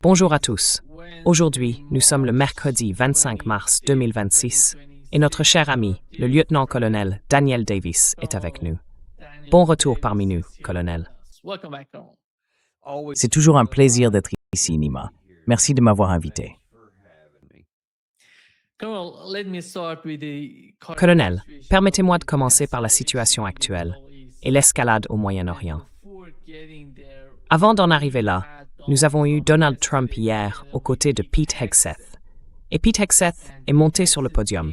Bonjour à tous. Aujourd'hui, nous sommes le mercredi 25 mars 2026 et notre cher ami, le lieutenant-colonel Daniel Davis, est avec nous. Bon retour parmi nous, colonel. C'est toujours un plaisir d'être ici, Nima. Merci de m'avoir invité. Colonel, permettez-moi de commencer par la situation actuelle et l'escalade au Moyen-Orient. Avant d'en arriver là, nous avons eu Donald Trump hier aux côtés de Pete Hegseth. Et Pete Hegseth est monté sur le podium.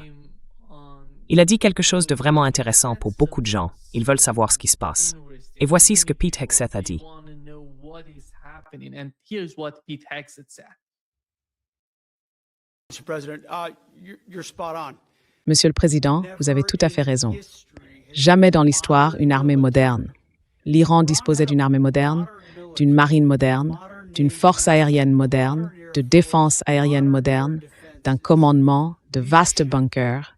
Il a dit quelque chose de vraiment intéressant pour beaucoup de gens. Ils veulent savoir ce qui se passe. Et voici ce que Pete Hegseth a dit. Monsieur le Président, vous avez tout à fait raison. Jamais dans l'histoire une armée moderne. L'Iran disposait d'une armée moderne, d'une marine moderne, d'une force aérienne moderne, de défense aérienne moderne, d'un commandement, de vastes bunkers.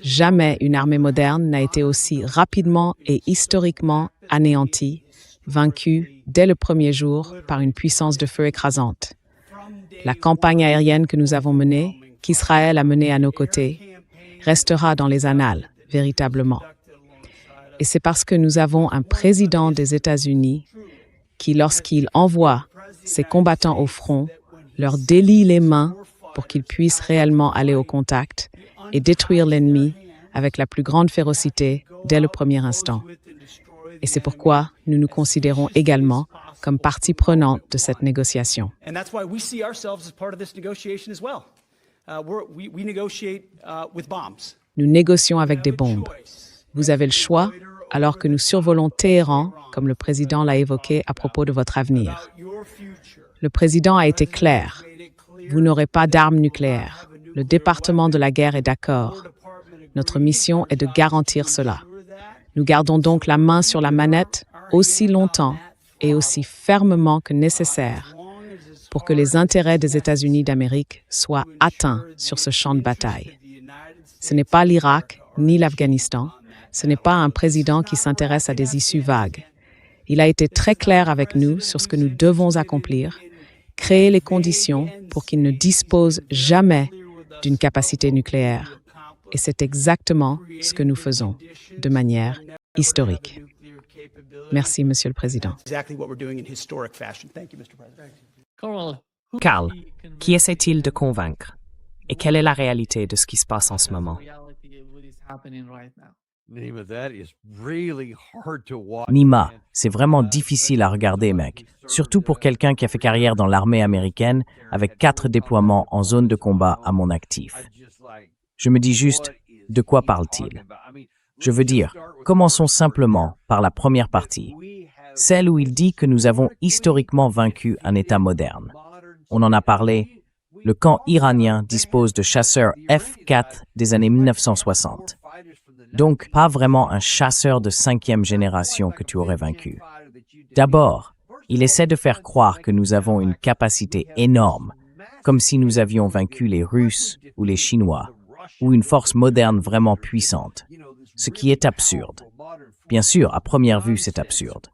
Jamais une armée moderne n'a été aussi rapidement et historiquement anéantie, vaincue dès le premier jour par une puissance de feu écrasante. La campagne aérienne que nous avons menée, qu'Israël a menée à nos côtés, restera dans les annales, véritablement. Et c'est parce que nous avons un président des États-Unis qui, lorsqu'il envoie ses combattants au front, leur délie les mains pour qu'ils puissent réellement aller au contact et détruire l'ennemi avec la plus grande férocité dès le premier instant. Et c'est pourquoi nous nous considérons également comme partie prenante de cette négociation. Nous négocions avec des bombes. Vous avez le choix alors que nous survolons Téhéran, comme le président l'a évoqué à propos de votre avenir. Le président a été clair. Vous n'aurez pas d'armes nucléaires. Le département de la guerre est d'accord. Notre mission est de garantir cela. Nous gardons donc la main sur la manette aussi longtemps et aussi fermement que nécessaire pour que les intérêts des États-Unis d'Amérique soient atteints sur ce champ de bataille. Ce n'est pas l'Irak ni l'Afghanistan. Ce n'est pas un président qui s'intéresse à des issues vagues. Il a été très clair avec nous sur ce que nous devons accomplir, créer les conditions pour qu'il ne dispose jamais d'une capacité nucléaire. Et c'est exactement ce que nous faisons, de manière historique. Merci, Monsieur le Président. Carl, qui essaie-t-il de convaincre? Et quelle est la réalité de ce qui se passe en ce moment? Nima, c'est vraiment difficile à regarder, mec. Surtout pour quelqu'un qui a fait carrière dans l'armée américaine avec 4 déploiements en zone de combat à mon actif. Je me dis juste, de quoi parle-t-il? Je veux dire, commençons simplement par la première partie, celle où il dit que nous avons historiquement vaincu un État moderne. On en a parlé, le camp iranien dispose de chasseurs F-4 des années 1960. Donc, pas vraiment un chasseur de 5e génération que tu aurais vaincu. D'abord, il essaie de faire croire que nous avons une capacité énorme, comme si nous avions vaincu les Russes ou les Chinois, ou une force moderne vraiment puissante, ce qui est absurde. Bien sûr, à première vue, c'est absurde.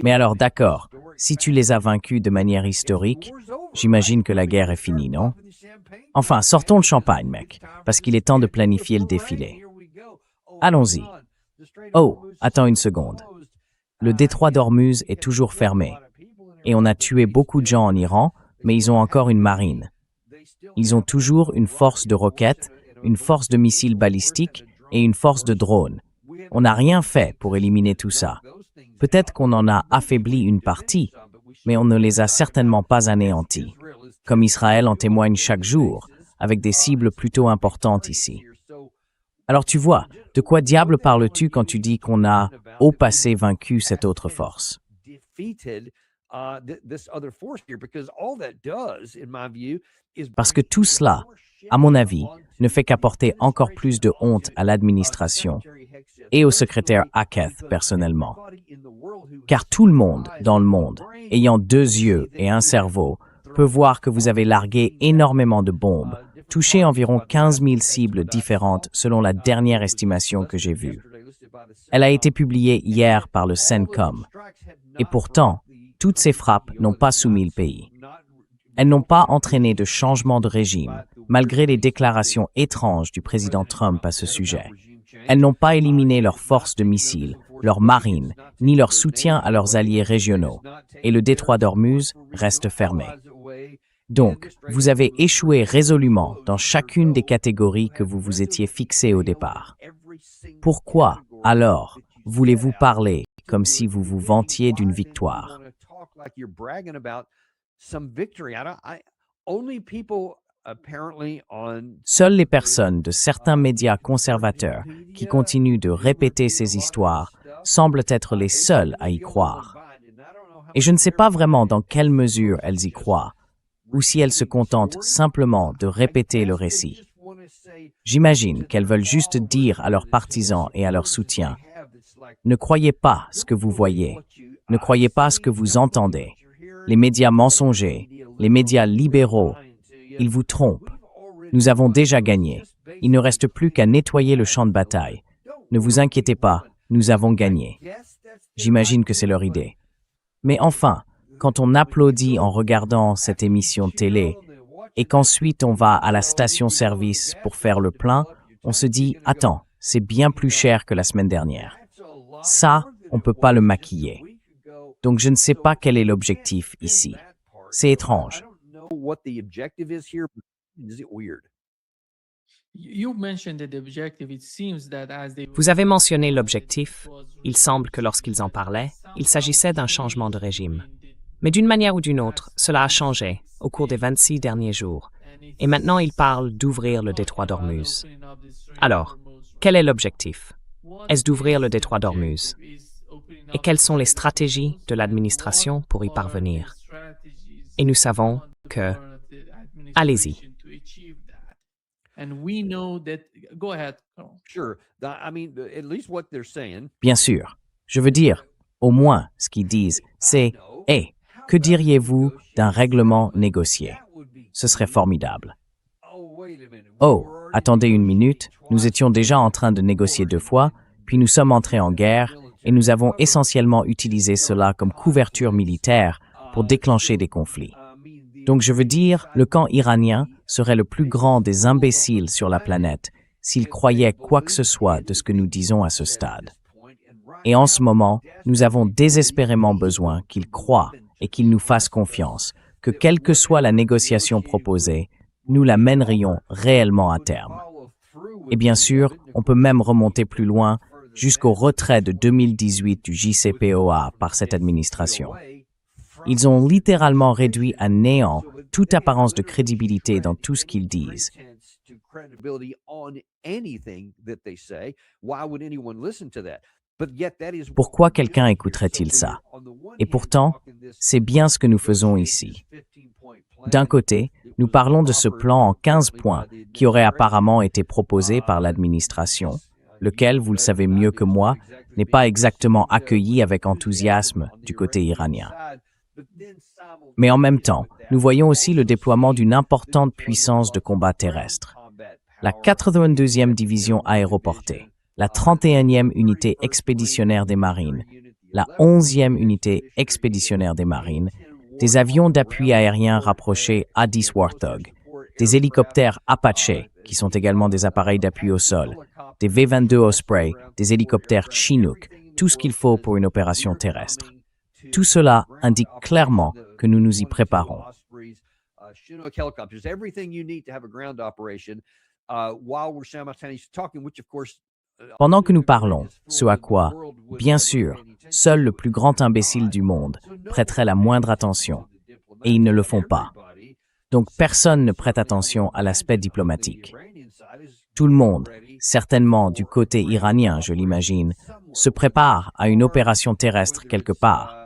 Mais alors d'accord, si tu les as vaincus de manière historique, j'imagine que la guerre est finie, non? Enfin, sortons le champagne, mec, parce qu'il est temps de planifier le défilé. Allons-y. Oh, attends une seconde. Le détroit d'Ormuz est toujours fermé. Et on a tué beaucoup de gens en Iran, mais ils ont encore une marine. Ils ont toujours une force de roquettes, une force de missiles balistiques et une force de drones. On n'a rien fait pour éliminer tout ça. Peut-être qu'on en a affaibli une partie, mais on ne les a certainement pas anéantis. Comme Israël en témoigne chaque jour, avec des cibles plutôt importantes ici. Alors tu vois, de quoi diable parles-tu quand tu dis qu'on a, au passé, vaincu cette autre force? Parce que tout cela, à mon avis, ne fait qu'apporter encore plus de honte à l'administration et au secrétaire Hegseth personnellement. Car tout le monde dans le monde, ayant 2 yeux et un cerveau, peut voir que vous avez largué énormément de bombes, touché environ 15 000 cibles différentes selon la dernière estimation que j'ai vue. Elle a été publiée hier par le CENTCOM. Et pourtant, toutes ces frappes n'ont pas soumis le pays. Elles n'ont pas entraîné de changement de régime, malgré les déclarations étranges du président Trump à ce sujet. Elles n'ont pas éliminé leurs forces de missiles, leur marine, ni leur soutien à leurs alliés régionaux. Et le détroit d'Ormuz reste fermé. Donc, vous avez échoué résolument dans chacune des catégories que vous vous étiez fixées au départ. Pourquoi, alors, voulez-vous parler comme si vous vous vantiez d'une victoire? Seules les personnes de certains médias conservateurs qui continuent de répéter ces histoires semblent être les seules à y croire. Et je ne sais pas vraiment dans quelle mesure elles y croient, ou si elles se contentent simplement de répéter le récit. J'imagine qu'elles veulent juste dire à leurs partisans et à leurs soutiens, « Ne croyez pas ce que vous voyez, ne croyez pas ce que vous entendez. Les médias mensongers, les médias libéraux, ils vous trompent. Nous avons déjà gagné. Il ne reste plus qu'à nettoyer le champ de bataille. Ne vous inquiétez pas, nous avons gagné. » J'imagine que c'est leur idée. Mais enfin, quand on applaudit en regardant cette émission télé et qu'ensuite on va à la station-service pour faire le plein, on se dit « Attends, c'est bien plus cher que la semaine dernière. » Ça, on ne peut pas le maquiller. Donc je ne sais pas quel est l'objectif ici. C'est étrange. Vous avez mentionné l'objectif. Il semble que lorsqu'ils en parlaient, il s'agissait d'un changement de régime. Mais d'une manière ou d'une autre, cela a changé au cours des 26 derniers jours. Et maintenant, ils parlent d'ouvrir le détroit d'Ormuz. Alors, quel est l'objectif? Est-ce d'ouvrir le détroit d'Ormuz? Et quelles sont les stratégies de l'administration pour y parvenir? Et nous savons que... Allez-y. Bien sûr. Je veux dire, au moins, ce qu'ils disent, c'est « Hey, que diriez-vous d'un règlement négocié? Ce serait formidable. » Oh, attendez une minute, nous étions déjà en train de négocier 2 fois, puis nous sommes entrés en guerre, et nous avons essentiellement utilisé cela comme couverture militaire pour déclencher des conflits. Donc je veux dire, le camp iranien serait le plus grand des imbéciles sur la planète s'il croyait quoi que ce soit de ce que nous disons à ce stade. Et en ce moment, nous avons désespérément besoin qu'ils croient et qu'ils nous fassent confiance, que quelle que soit la négociation proposée, nous la mènerions réellement à terme. Et bien sûr, on peut même remonter plus loin jusqu'au retrait de 2018 du JCPOA par cette administration. Ils ont littéralement réduit à néant toute apparence de crédibilité dans tout ce qu'ils disent. Pourquoi quelqu'un écouterait-il ça? Et pourtant, c'est bien ce que nous faisons ici. D'un côté, nous parlons de ce plan en 15 points qui aurait apparemment été proposé par l'administration, lequel, vous le savez mieux que moi, n'est pas exactement accueilli avec enthousiasme du côté iranien. Mais en même temps, nous voyons aussi le déploiement d'une importante puissance de combat terrestre. La 82e division aéroportée, la 31e unité expéditionnaire des marines, la 11e unité expéditionnaire des marines, des avions d'appui aérien rapprochés A-10 Warthog, des hélicoptères Apache, qui sont également des appareils d'appui au sol, des V-22 Osprey, des hélicoptères Chinook, tout ce qu'il faut pour une opération terrestre. Tout cela indique clairement que nous nous y préparons. Pendant que nous parlons, ce à quoi, bien sûr, seul le plus grand imbécile du monde prêterait la moindre attention, et ils ne le font pas. Donc personne ne prête attention à l'aspect diplomatique. Tout le monde, certainement du côté iranien, je l'imagine, se prépare à une opération terrestre quelque part,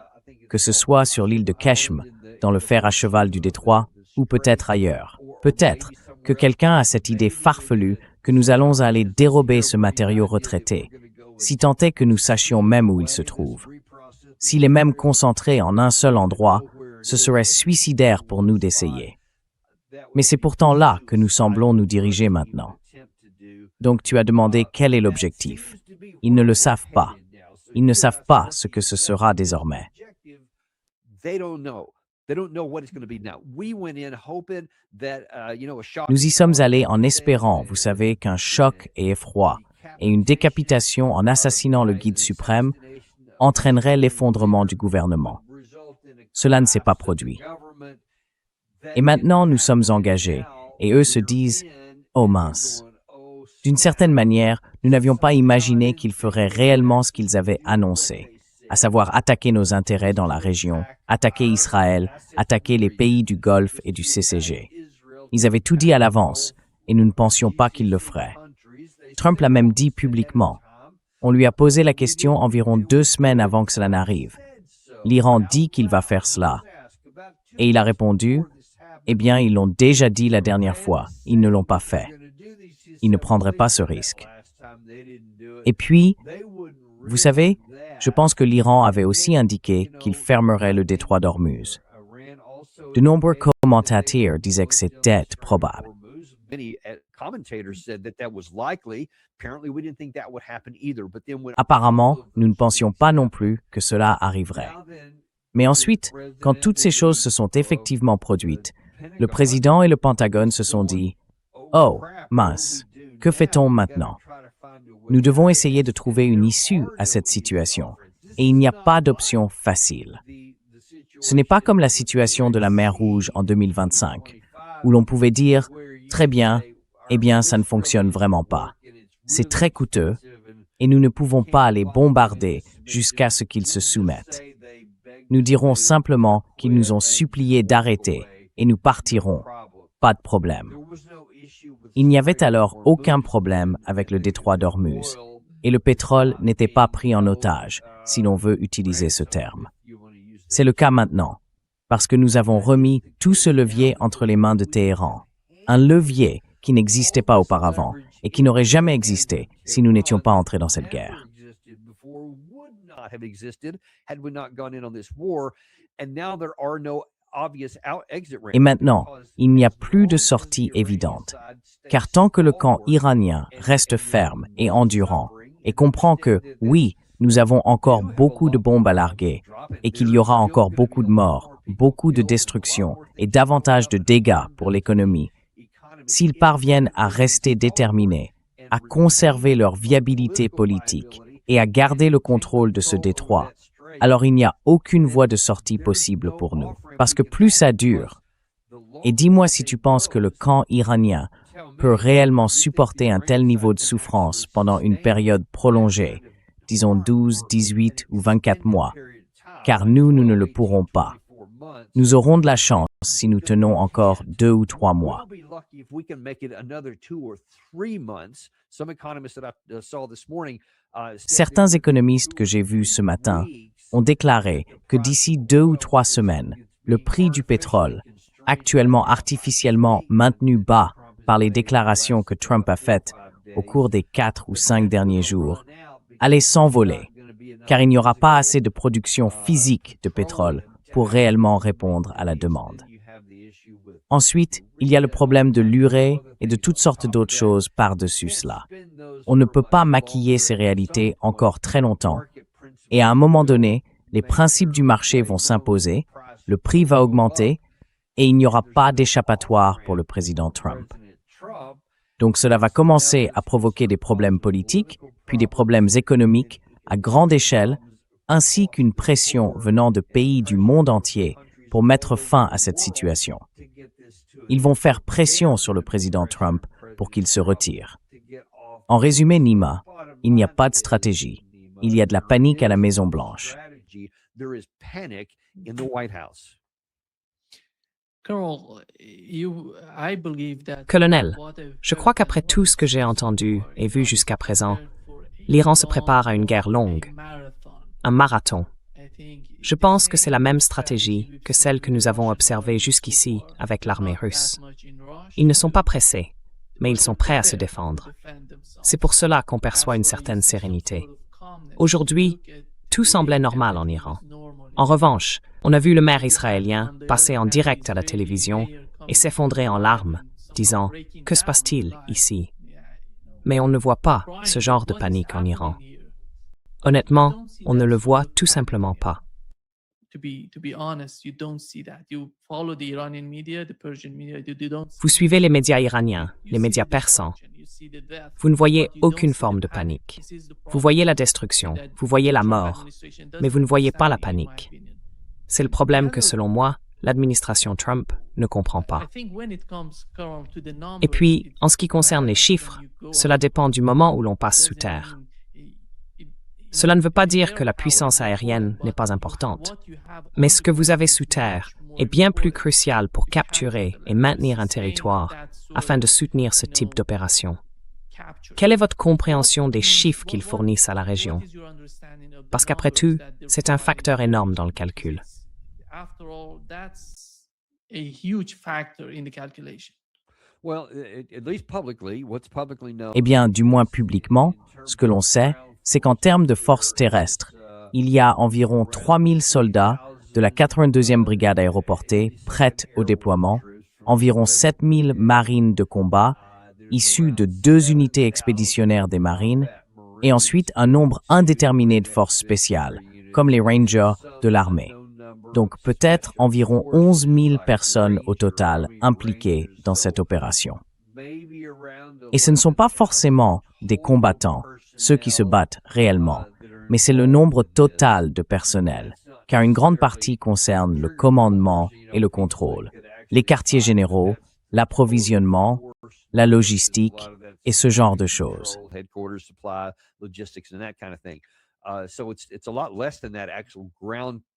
que ce soit sur l'île de Keshm, dans le fer à cheval du détroit, ou peut-être ailleurs. Peut-être que quelqu'un a cette idée farfelue que nous allons aller dérober ce matériau retraité, si tant est que nous sachions même où il se trouve. S'il est même concentré en un seul endroit, ce serait suicidaire pour nous d'essayer. Mais c'est pourtant là que nous semblons nous diriger maintenant. Donc tu as demandé quel est l'objectif. Ils ne le savent pas. Ils ne savent pas ce que ce sera désormais. Nous y sommes allés en espérant, vous savez, qu'un choc et effroi et une décapitation en assassinant le guide suprême entraînerait l'effondrement du gouvernement. Cela ne s'est pas produit. Et maintenant, nous sommes engagés, et eux se disent « Oh mince ». D'une certaine manière, nous n'avions pas imaginé qu'ils feraient réellement ce qu'ils avaient annoncé, à savoir attaquer nos intérêts dans la région, attaquer Israël, attaquer les pays du Golfe et du CCG. Ils avaient tout dit à l'avance, et nous ne pensions pas qu'ils le feraient. Trump l'a même dit publiquement. On lui a posé la question environ 2 semaines avant que cela n'arrive. L'Iran dit qu'il va faire cela. Et il a répondu, « Eh bien, ils l'ont déjà dit la dernière fois, ils ne l'ont pas fait. Ils ne prendraient pas ce risque. » Et puis, vous savez, je pense que l'Iran avait aussi indiqué qu'il fermerait le détroit d'Ormuz. De nombreux commentateurs disaient que c'était probable. Apparemment, nous ne pensions pas non plus que cela arriverait. Mais ensuite, quand toutes ces choses se sont effectivement produites, le président et le Pentagone se sont dit « Oh, mince, que fait-on maintenant? Nous devons essayer de trouver une issue à cette situation, et il n'y a pas d'option facile. Ce n'est pas comme la situation de la mer Rouge en 2025, où l'on pouvait dire « Très bien, eh bien, ça ne fonctionne vraiment pas. C'est très coûteux, et nous ne pouvons pas les bombarder jusqu'à ce qu'ils se soumettent. Nous dirons simplement qu'ils nous ont supplié d'arrêter, et nous partirons. Pas de problème. » Il n'y avait alors aucun problème avec le détroit d'Ormuz, et le pétrole n'était pas pris en otage, si l'on veut utiliser ce terme. C'est le cas maintenant, parce que nous avons remis tout ce levier entre les mains de Téhéran, un levier qui n'existait pas auparavant et qui n'aurait jamais existé si nous n'étions pas entrés dans cette guerre. Et maintenant, il n'y a plus de sortie évidente, car tant que le camp iranien reste ferme et endurant et comprend que, oui, nous avons encore beaucoup de bombes à larguer et qu'il y aura encore beaucoup de morts, beaucoup de destruction et davantage de dégâts pour l'économie, s'ils parviennent à rester déterminés, à conserver leur viabilité politique et à garder le contrôle de ce détroit, alors il n'y a aucune voie de sortie possible pour nous. Parce que plus ça dure, et dis-moi si tu penses que le camp iranien peut réellement supporter un tel niveau de souffrance pendant une période prolongée, disons 12, 18 ou 24 mois, car nous ne le pourrons pas. Nous aurons de la chance si nous tenons encore 2 ou 3 mois. Certains économistes que j'ai vus ce matin ont déclaré que d'ici 2 ou 3 semaines, le prix du pétrole, actuellement artificiellement maintenu bas par les déclarations que Trump a faites au cours des 4 ou 5 derniers jours, allait s'envoler, car il n'y aura pas assez de production physique de pétrole pour réellement répondre à la demande. Ensuite, il y a le problème de l'urée et de toutes sortes d'autres choses par-dessus cela. On ne peut pas maquiller ces réalités encore très longtemps, et à un moment donné, les principes du marché vont s'imposer, le prix va augmenter, et il n'y aura pas d'échappatoire pour le président Trump. Donc cela va commencer à provoquer des problèmes politiques, puis des problèmes économiques à grande échelle, ainsi qu'une pression venant de pays du monde entier pour mettre fin à cette situation. Ils vont faire pression sur le président Trump pour qu'il se retire. En résumé, Nima, il n'y a pas de stratégie. Il y a de la panique à la Maison-Blanche. Colonel, je crois qu'après tout ce que j'ai entendu et vu jusqu'à présent, l'Iran se prépare à une guerre longue, un marathon. Je pense que c'est la même stratégie que celle que nous avons observée jusqu'ici avec l'armée russe. Ils ne sont pas pressés, mais ils sont prêts à se défendre. C'est pour cela qu'on perçoit une certaine sérénité. Aujourd'hui, tout semblait normal en Iran. En revanche, on a vu le maire israélien passer en direct à la télévision et s'effondrer en larmes, disant « Que se passe-t-il ici ?» Mais on ne voit pas ce genre de panique en Iran. Honnêtement, on ne le voit tout simplement pas. Vous suivez les médias iraniens, les médias persans. Vous ne voyez aucune forme de panique. Vous voyez la destruction, vous voyez la mort, mais vous ne voyez pas la panique. C'est le problème que, selon moi, l'administration Trump ne comprend pas. Et puis, en ce qui concerne les chiffres, cela dépend du moment où l'on passe sous terre. Cela ne veut pas dire que la puissance aérienne n'est pas importante, mais ce que vous avez sous terre est bien plus crucial pour capturer et maintenir un territoire afin de soutenir ce type d'opération. Quelle est votre compréhension des chiffres qu'ils fournissent à la région? Parce qu'après tout, c'est un facteur énorme dans le calcul. Eh bien, du moins publiquement, ce que l'on sait, c'est qu'en termes de force terrestre, il y a environ 3000 soldats de la 82e brigade aéroportée prête au déploiement, environ 7000 marines de combat, issus de 2 unités expéditionnaires des marines, et ensuite un nombre indéterminé de forces spéciales, comme les Rangers de l'armée. Donc peut-être environ 11 000 personnes au total impliquées dans cette opération. Et ce ne sont pas forcément des combattants, ceux qui se battent réellement, mais c'est le nombre total de personnel, car une grande partie concerne le commandement et le contrôle, les quartiers généraux, l'approvisionnement, la logistique et ce genre de choses.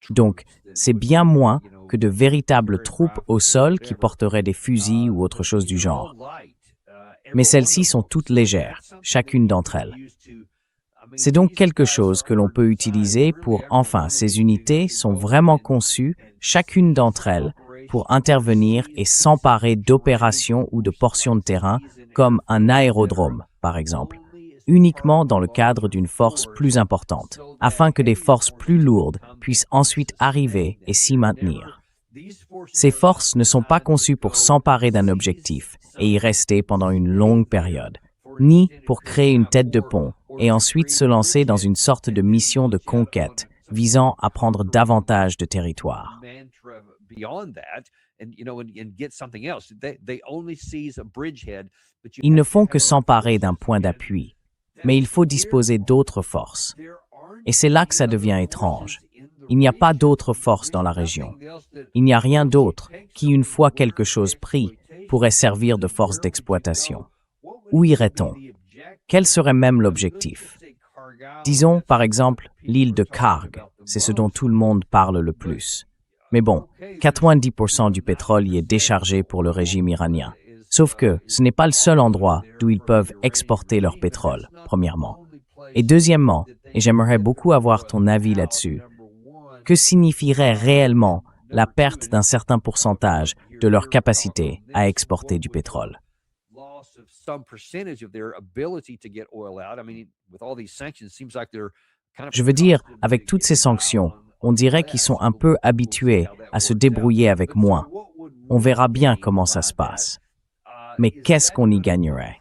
Donc, c'est bien moins que de véritables troupes au sol qui porteraient des fusils ou autre chose du genre. Mais celles-ci sont toutes légères, chacune d'entre elles. C'est donc quelque chose que l'on peut utiliser pour, enfin, ces unités sont vraiment conçues, chacune d'entre elles, pour intervenir et s'emparer d'opérations ou de portions de terrain, comme un aérodrome, par exemple, uniquement dans le cadre d'une force plus importante, afin que des forces plus lourdes puissent ensuite arriver et s'y maintenir. Ces forces ne sont pas conçues pour s'emparer d'un objectif et y rester pendant une longue période, ni pour créer une tête de pont et ensuite se lancer dans une sorte de mission de conquête visant à prendre davantage de territoire. Ils ne font que s'emparer d'un point d'appui, mais il faut disposer d'autres forces. Et c'est là que ça devient étrange. Il n'y a pas d'autres forces dans la région. Il n'y a rien d'autre qui, une fois quelque chose pris, pourrait servir de force d'exploitation. Où irait-on? Quel serait même l'objectif? Disons, par exemple, l'île de Karg, c'est ce dont tout le monde parle le plus. Mais bon, 90% du pétrole y est déchargé pour le régime iranien. Sauf que ce n'est pas le seul endroit d'où ils peuvent exporter leur pétrole, premièrement. Et deuxièmement, et j'aimerais beaucoup avoir ton avis là-dessus, que signifierait réellement la perte d'un certain pourcentage de leur capacité à exporter du pétrole? Je veux dire, avec toutes ces sanctions, on dirait qu'ils sont un peu habitués à se débrouiller avec moins. On verra bien comment ça se passe. Mais qu'est-ce qu'on y gagnerait?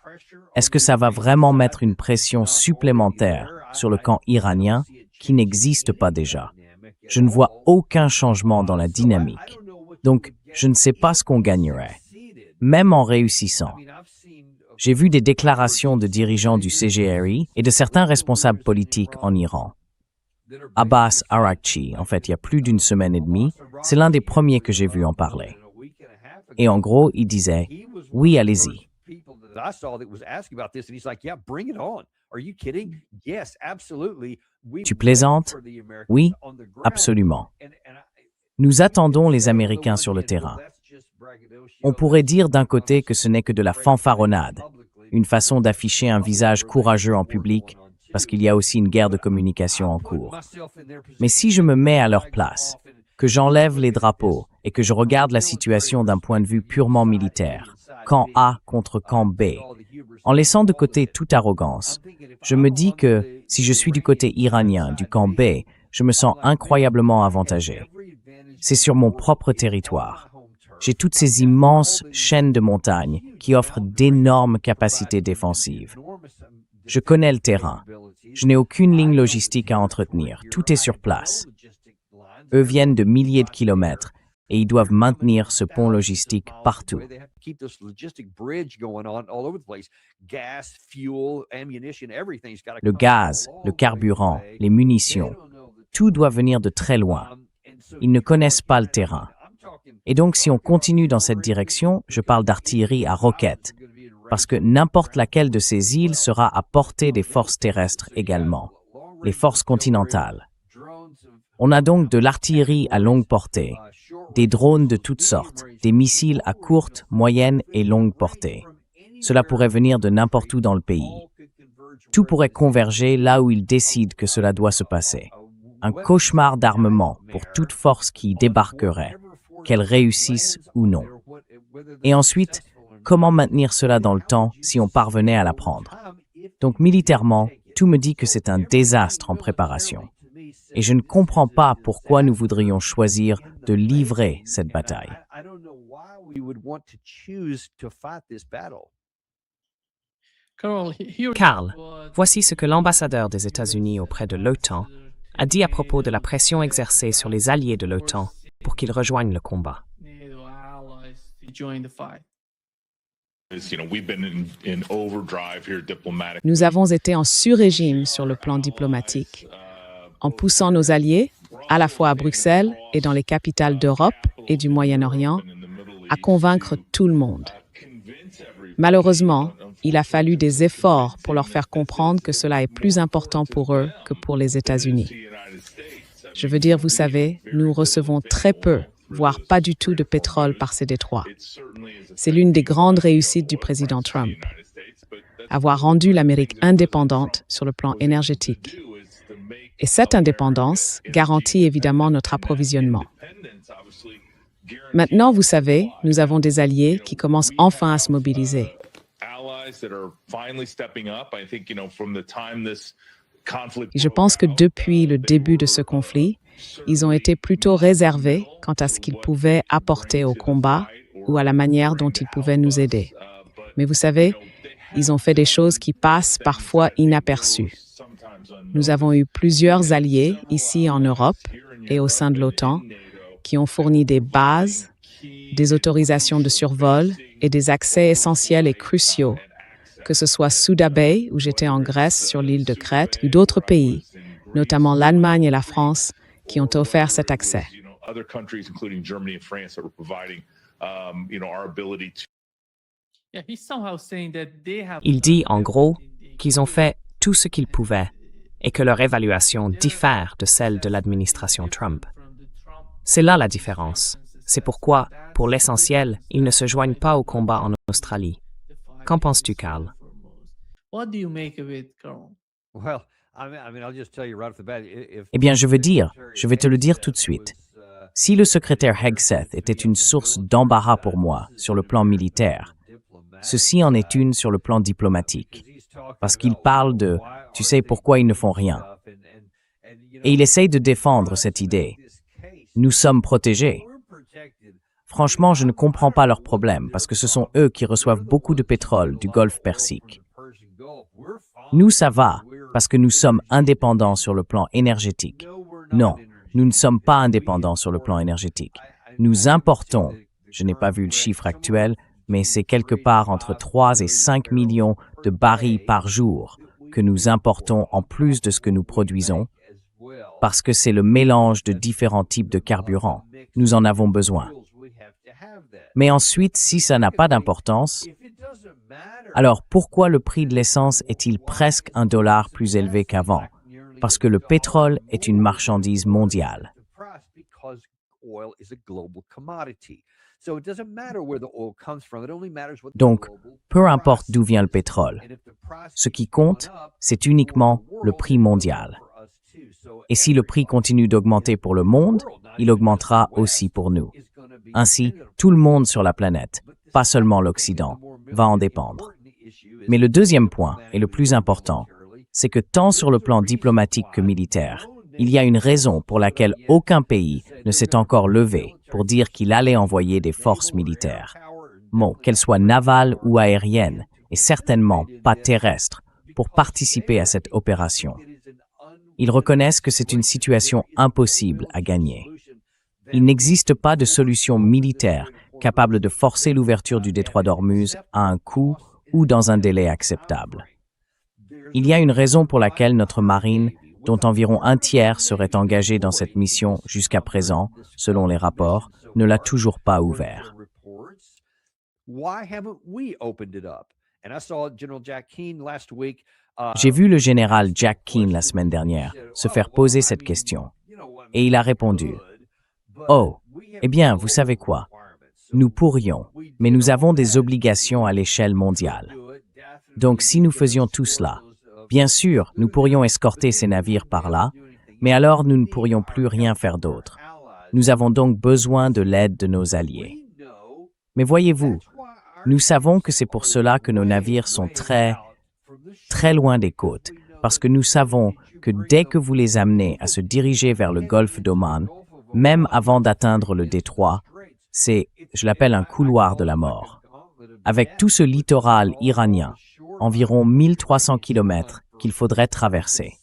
Est-ce que ça va vraiment mettre une pression supplémentaire sur le camp iranien qui n'existe pas déjà? Je ne vois aucun changement dans la dynamique. Donc, je ne sais pas ce qu'on gagnerait, même en réussissant. J'ai vu des déclarations de dirigeants du CGRI et de certains responsables politiques en Iran. Abbas Araghchi, en fait, il y a plus d'une semaine et demie, c'est l'un des premiers que j'ai vu en parler. Et en gros, il disait « Oui, allez-y ». Tu plaisantes? Oui, absolument. Nous attendons les Américains sur le terrain. On pourrait dire d'un côté que ce n'est que de la fanfaronnade, une façon d'afficher un visage courageux en public, parce qu'il y a aussi une guerre de communication en cours. Mais si je me mets à leur place, que j'enlève les drapeaux et que je regarde la situation d'un point de vue purement militaire, camp A contre camp B, en laissant de côté toute arrogance, je me dis que si je suis du côté iranien, du camp B, je me sens incroyablement avantagé. C'est sur mon propre territoire. J'ai toutes ces immenses chaînes de montagnes qui offrent d'énormes capacités défensives. Je connais le terrain. Je n'ai aucune ligne logistique à entretenir. Tout est sur place. Eux viennent de milliers de kilomètres et ils doivent maintenir ce pont logistique partout. Le gaz, le carburant, les munitions, tout doit venir de très loin. Ils ne connaissent pas le terrain. Et donc, si on continue dans cette direction, je parle d'artillerie à roquettes, parce que n'importe laquelle de ces îles sera à portée des forces terrestres également, les forces continentales. On a donc de l'artillerie à longue portée, des drones de toutes sortes, des missiles à courte, moyenne et longue portée. Cela pourrait venir de n'importe où dans le pays. Tout pourrait converger là où ils décident que cela doit se passer. Un cauchemar d'armement pour toute force qui y débarquerait, qu'elle réussisse ou non. Et ensuite, comment maintenir cela dans le temps si on parvenait à la prendre? Donc militairement, tout me dit que c'est un désastre en préparation. Et je ne comprends pas pourquoi nous voudrions choisir de livrer cette bataille. Karl, voici ce que l'ambassadeur des États-Unis auprès de l'OTAN a dit à propos de la pression exercée sur les alliés de l'OTAN pour qu'ils rejoignent le combat. Nous avons été en sur-régime sur le plan diplomatique, en poussant nos alliés, à la fois à Bruxelles et dans les capitales d'Europe et du Moyen-Orient, à convaincre tout le monde. Malheureusement, il a fallu des efforts pour leur faire comprendre que cela est plus important pour eux que pour les États-Unis. Je veux dire, vous savez, nous recevons très peu, voire pas du tout de pétrole par ces détroits. C'est l'une des grandes réussites du président Trump, avoir rendu l'Amérique indépendante sur le plan énergétique. Et cette indépendance garantit évidemment notre approvisionnement. Maintenant, vous savez, nous avons des alliés qui commencent enfin à se mobiliser. Et je pense que depuis le début de ce conflit, ils ont été plutôt réservés quant à ce qu'ils pouvaient apporter au combat ou à la manière dont ils pouvaient nous aider. Mais vous savez, ils ont fait des choses qui passent parfois inaperçues. Nous avons eu plusieurs alliés ici en Europe et au sein de l'OTAN qui ont fourni des bases, des autorisations de survol et des accès essentiels et cruciaux, que ce soit Souda Bay, où j'étais en Grèce sur l'île de Crète, ou d'autres pays, notamment l'Allemagne et la France, qui ont offert cet accès. Il dit en gros qu'ils ont fait tout ce qu'ils pouvaient et que leur évaluation diffère de celle de l'administration Trump. C'est là la différence. C'est pourquoi, pour l'essentiel, ils ne se joignent pas au combat en Australie. Qu'en penses-tu, Karl? Eh bien, je vais te le dire tout de suite. Si le secrétaire Hegseth était une source d'embarras pour moi sur le plan militaire, ceci en est une sur le plan diplomatique. Parce qu'il parle de « tu sais pourquoi ils ne font rien ». Et il essaye de défendre cette idée. Nous sommes protégés. Franchement, je ne comprends pas leurs problèmes parce que ce sont eux qui reçoivent beaucoup de pétrole du Golfe Persique. Nous, ça va, parce que nous sommes indépendants sur le plan énergétique. Non, nous ne sommes pas indépendants sur le plan énergétique. Nous importons, je n'ai pas vu le chiffre actuel, mais c'est quelque part entre 3 et 5 millions de barils par jour que nous importons en plus de ce que nous produisons, parce que c'est le mélange de différents types de carburants. Nous en avons besoin. Mais ensuite, si ça n'a pas d'importance, alors pourquoi le prix de l'essence est-il presque $1 plus élevé qu'avant? Parce que le pétrole est une marchandise mondiale. Donc, peu importe d'où vient le pétrole, ce qui compte, c'est uniquement le prix mondial. Et si le prix continue d'augmenter pour le monde, il augmentera aussi pour nous. Ainsi, tout le monde sur la planète, pas seulement l'Occident, va en dépendre. Mais le deuxième point, et le plus important, c'est que tant sur le plan diplomatique que militaire, il y a une raison pour laquelle aucun pays ne s'est encore levé pour dire qu'il allait envoyer des forces militaires. Bon, qu'elles soient navales ou aériennes, et certainement pas terrestres, pour participer à cette opération. Ils reconnaissent que c'est une situation impossible à gagner. Il n'existe pas de solution militaire capable de forcer l'ouverture du détroit d'Ormuz à un coup ou dans un délai acceptable. Il y a une raison pour laquelle notre marine, dont environ un tiers serait engagée dans cette mission jusqu'à présent, selon les rapports, ne l'a toujours pas ouvert. J'ai vu le général Jack Keane la semaine dernière se faire poser cette question, et il a répondu « Oh, eh bien, vous savez quoi? Nous pourrions, mais nous avons des obligations à l'échelle mondiale. Donc si nous faisions tout cela, bien sûr, nous pourrions escorter ces navires par là, mais alors nous ne pourrions plus rien faire d'autre. Nous avons donc besoin de l'aide de nos alliés. Mais voyez-vous, nous savons que c'est pour cela que nos navires sont très loin des côtes, parce que nous savons que dès que vous les amenez à se diriger vers le golfe d'Oman, même avant d'atteindre le détroit, c'est, je l'appelle un couloir de la mort. Avec tout ce littoral iranien, environ 1300 kilomètres qu'il faudrait traverser.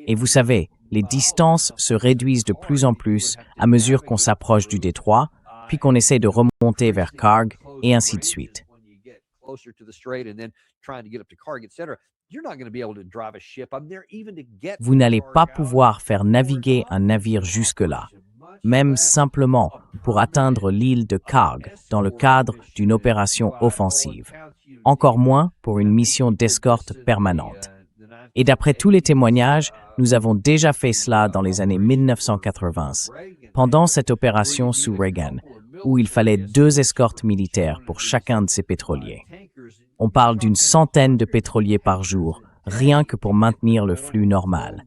Et vous savez, les distances se réduisent de plus en plus à mesure qu'on s'approche du détroit, puis qu'on essaie de remonter vers Karg, et ainsi de suite. Vous n'allez pas pouvoir faire naviguer un navire jusque-là, même simplement pour atteindre l'île de Karg dans le cadre d'une opération offensive, encore moins pour une mission d'escorte permanente. Et d'après tous les témoignages, nous avons déjà fait cela dans les années 1980, pendant cette opération sous Reagan, où il fallait 2 escortes militaires pour chacun de ces pétroliers. On parle d'une centaine de pétroliers par jour, rien que pour maintenir le flux normal.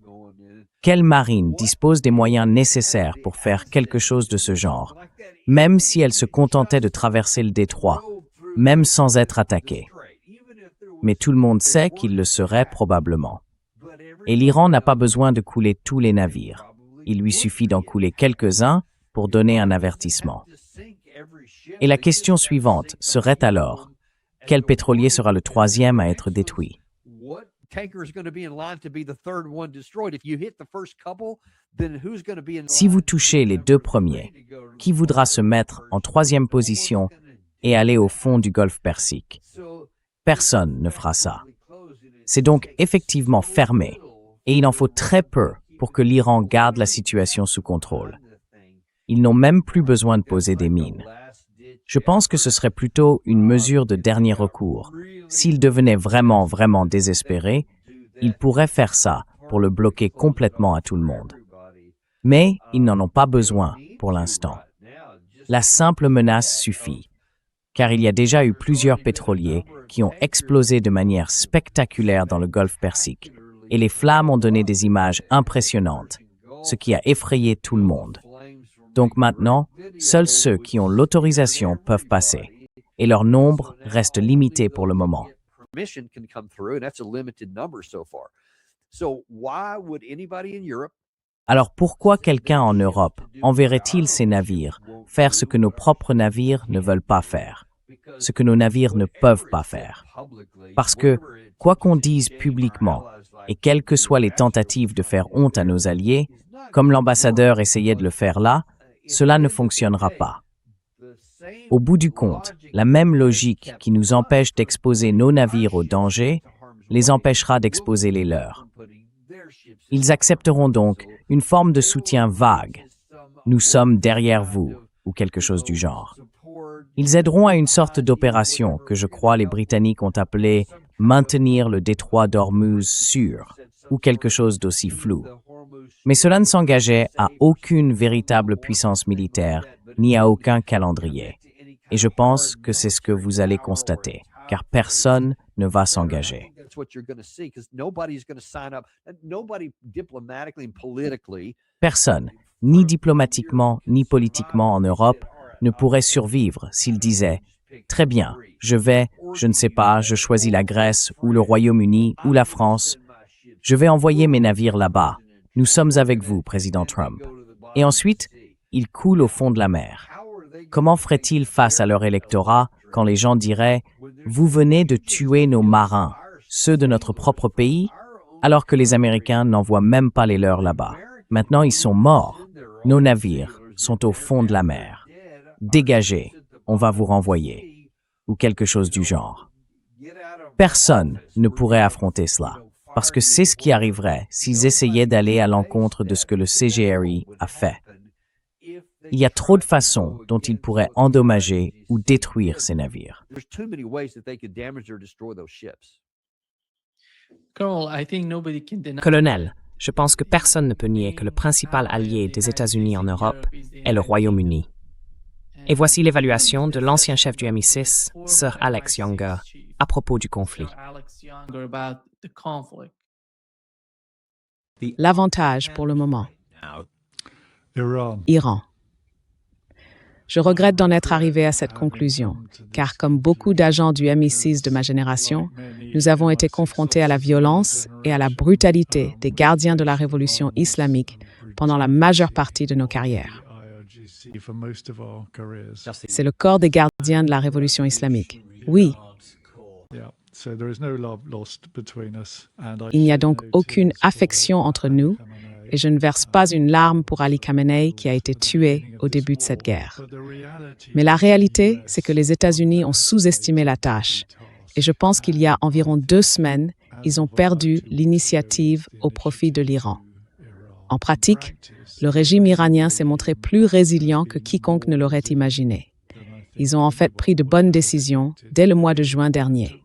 Quelle marine dispose des moyens nécessaires pour faire quelque chose de ce genre, même si elle se contentait de traverser le détroit, même sans être attaquée? Mais tout le monde sait qu'il le serait probablement. Et l'Iran n'a pas besoin de couler tous les navires. Il lui suffit d'en couler quelques-uns pour donner un avertissement. Et la question suivante serait alors, quel pétrolier sera le 3e à être détruit? Si vous touchez les 2 premiers, qui voudra se mettre en 3e position et aller au fond du golfe Persique? Personne ne fera ça. C'est donc effectivement fermé, et il en faut très peu pour que l'Iran garde la situation sous contrôle. Ils n'ont même plus besoin de poser des mines. Je pense que ce serait plutôt une mesure de dernier recours. S'ils devenaient vraiment désespérés, ils pourraient faire ça pour le bloquer complètement à tout le monde. Mais ils n'en ont pas besoin pour l'instant. La simple menace suffit, car il y a déjà eu plusieurs pétroliers qui ont explosé de manière spectaculaire dans le golfe Persique, et les flammes ont donné des images impressionnantes, ce qui a effrayé tout le monde. Donc maintenant, seuls ceux qui ont l'autorisation peuvent passer, et leur nombre reste limité pour le moment. Alors pourquoi quelqu'un en Europe enverrait-il ses navires faire ce que nos propres navires ne veulent pas faire, ce que nos navires ne peuvent pas faire? Parce que, quoi qu'on dise publiquement, et quelles que soient les tentatives de faire honte à nos alliés, comme l'ambassadeur essayait de le faire là, cela ne fonctionnera pas. Au bout du compte, la même logique qui nous empêche d'exposer nos navires au danger les empêchera d'exposer les leurs. Ils accepteront donc une forme de soutien vague. Nous sommes derrière vous, ou quelque chose du genre. Ils aideront à une sorte d'opération que je crois les Britanniques ont appelée « maintenir le détroit d'Ormuz sûr » ou quelque chose d'aussi flou. Mais cela ne s'engageait à aucune véritable puissance militaire, ni à aucun calendrier. Et je pense que c'est ce que vous allez constater, car personne ne va s'engager. Personne, ni diplomatiquement, ni politiquement en Europe, ne pourrait survivre s'il disait « Très bien, je ne sais pas, je choisis la Grèce ou le Royaume-Uni ou la France. Je vais envoyer mes navires là-bas. Nous sommes avec vous, Président Trump. » Et ensuite, ils coulent au fond de la mer. Comment feraient-ils face à leur électorat quand les gens diraient « Vous venez de tuer nos marins » ceux de notre propre pays, alors que les Américains n'envoient même pas les leurs là-bas. Maintenant, ils sont morts. Nos navires sont au fond de la mer. Dégagez, on va vous renvoyer. Ou quelque chose du genre. Personne ne pourrait affronter cela, parce que c'est ce qui arriverait s'ils essayaient d'aller à l'encontre de ce que le CGRI a fait. Il y a trop de façons dont ils pourraient endommager ou détruire ces navires. Colonel, je pense que personne ne peut nier que le principal allié des États-Unis en Europe est le Royaume-Uni. Et voici l'évaluation de l'ancien chef du MI6, Sir Alex Younger, à propos du conflit. L'avantage pour le moment. Iran. Je regrette d'en être arrivé à cette conclusion, car comme beaucoup d'agents du MI6 de ma génération, nous avons été confrontés à la violence et à la brutalité des gardiens de la révolution islamique pendant la majeure partie de nos carrières. C'est le corps des gardiens de la révolution islamique. Oui. Il n'y a donc aucune affection entre nous, et je ne verse pas une larme pour Ali Khamenei qui a été tué au début de cette guerre. Mais la réalité, c'est que les États-Unis ont sous-estimé la tâche, et je pense qu'il y a environ 2 semaines, ils ont perdu l'initiative au profit de l'Iran. En pratique, le régime iranien s'est montré plus résilient que quiconque ne l'aurait imaginé. Ils ont en fait pris de bonnes décisions dès le mois de juin dernier,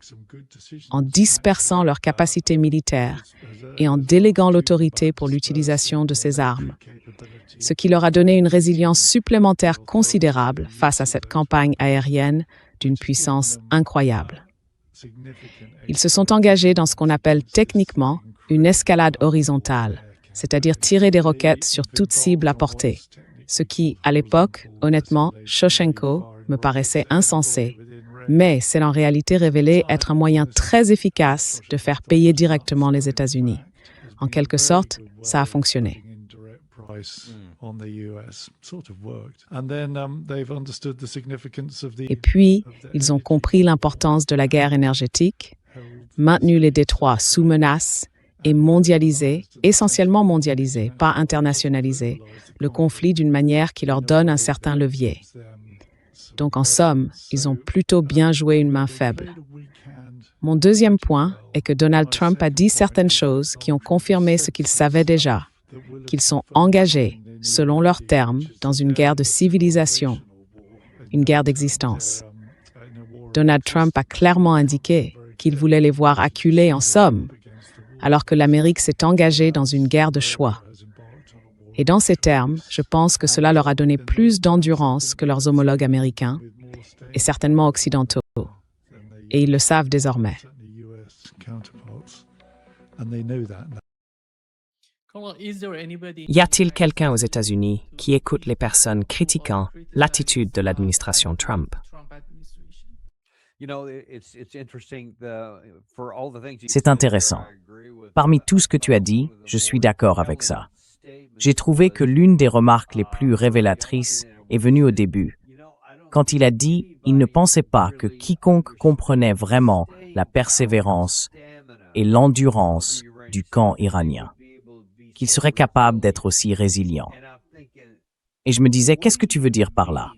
en dispersant leurs capacités militaires et en déléguant l'autorité pour l'utilisation de ces armes, ce qui leur a donné une résilience supplémentaire considérable face à cette campagne aérienne d'une puissance incroyable. Ils se sont engagés dans ce qu'on appelle techniquement une escalade horizontale, c'est-à-dire tirer des roquettes sur toute cible à portée, ce qui, à l'époque, honnêtement, Shoshenko, me paraissait insensé, mais c'est en réalité révélé être un moyen très efficace de faire payer directement les États-Unis. En quelque sorte, ça a fonctionné. Et puis, ils ont compris l'importance de la guerre énergétique, maintenu les détroits sous menace et mondialisé, essentiellement mondialisé, pas internationalisé, le conflit d'une manière qui leur donne un certain levier. Donc, en somme, ils ont plutôt bien joué une main faible. Mon deuxième point est que Donald Trump a dit certaines choses qui ont confirmé ce qu'il savait déjà, qu'ils sont engagés, selon leurs termes, dans une guerre de civilisation, une guerre d'existence. Donald Trump a clairement indiqué qu'il voulait les voir acculés en somme, alors que l'Amérique s'est engagée dans une guerre de choix. Et dans ces termes, je pense que cela leur a donné plus d'endurance que leurs homologues américains, et certainement occidentaux. Et ils le savent désormais. Y a-t-il quelqu'un aux États-Unis qui écoute les personnes critiquant l'attitude de l'administration Trump? C'est intéressant. Parmi tout ce que tu as dit, je suis d'accord avec ça. J'ai trouvé que l'une des remarques les plus révélatrices est venue au début, quand il a dit il ne pensait pas que quiconque comprenait vraiment la persévérance et l'endurance du camp iranien, qu'il serait capable d'être aussi résilient. Et je me disais, qu'est-ce que tu veux dire par là?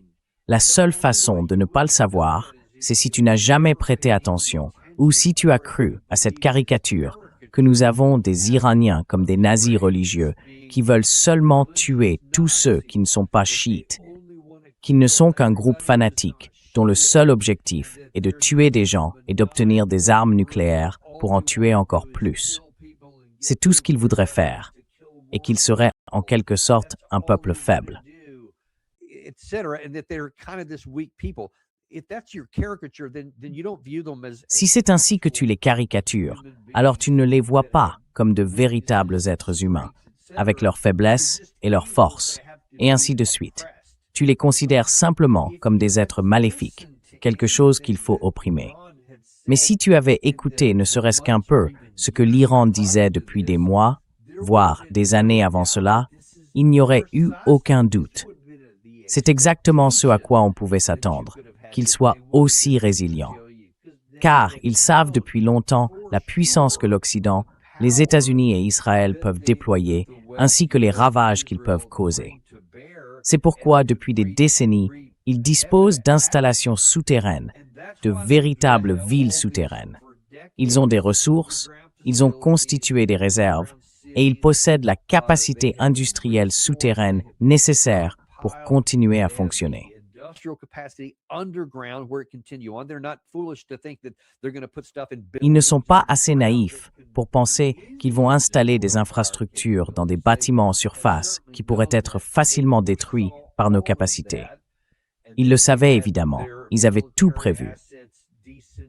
La seule façon de ne pas le savoir, c'est si tu n'as jamais prêté attention ou si tu as cru à cette caricature que nous avons des Iraniens comme des nazis religieux qui veulent seulement tuer tous ceux qui ne sont pas chiites, qu'ils ne sont qu'un groupe fanatique dont le seul objectif est de tuer des gens et d'obtenir des armes nucléaires pour en tuer encore plus. C'est tout ce qu'ils voudraient faire, et qu'ils seraient en quelque sorte un peuple faible. Si c'est ainsi que tu les caricatures, alors tu ne les vois pas comme de véritables êtres humains, avec leurs faiblesses et leurs forces, et ainsi de suite. Tu les considères simplement comme des êtres maléfiques, quelque chose qu'il faut opprimer. Mais si tu avais écouté ne serait-ce qu'un peu ce que l'Iran disait depuis des mois, voire des années avant cela, il n'y aurait eu aucun doute. C'est exactement ce à quoi on pouvait s'attendre, qu'ils soient aussi résilients. car ils savent depuis longtemps la puissance que l'Occident, les États-Unis et Israël peuvent déployer, ainsi que les ravages qu'ils peuvent causer. C'est pourquoi, depuis des décennies, ils disposent d'installations souterraines, de véritables villes souterraines. Ils ont des ressources, ils ont constitué des réserves, et ils possèdent la capacité industrielle souterraine nécessaire pour continuer à fonctionner. Ils ne sont pas assez naïfs pour penser qu'ils vont installer des infrastructures dans des bâtiments en surface qui pourraient être facilement détruits par nos capacités. Ils le savaient évidemment, ils avaient tout prévu.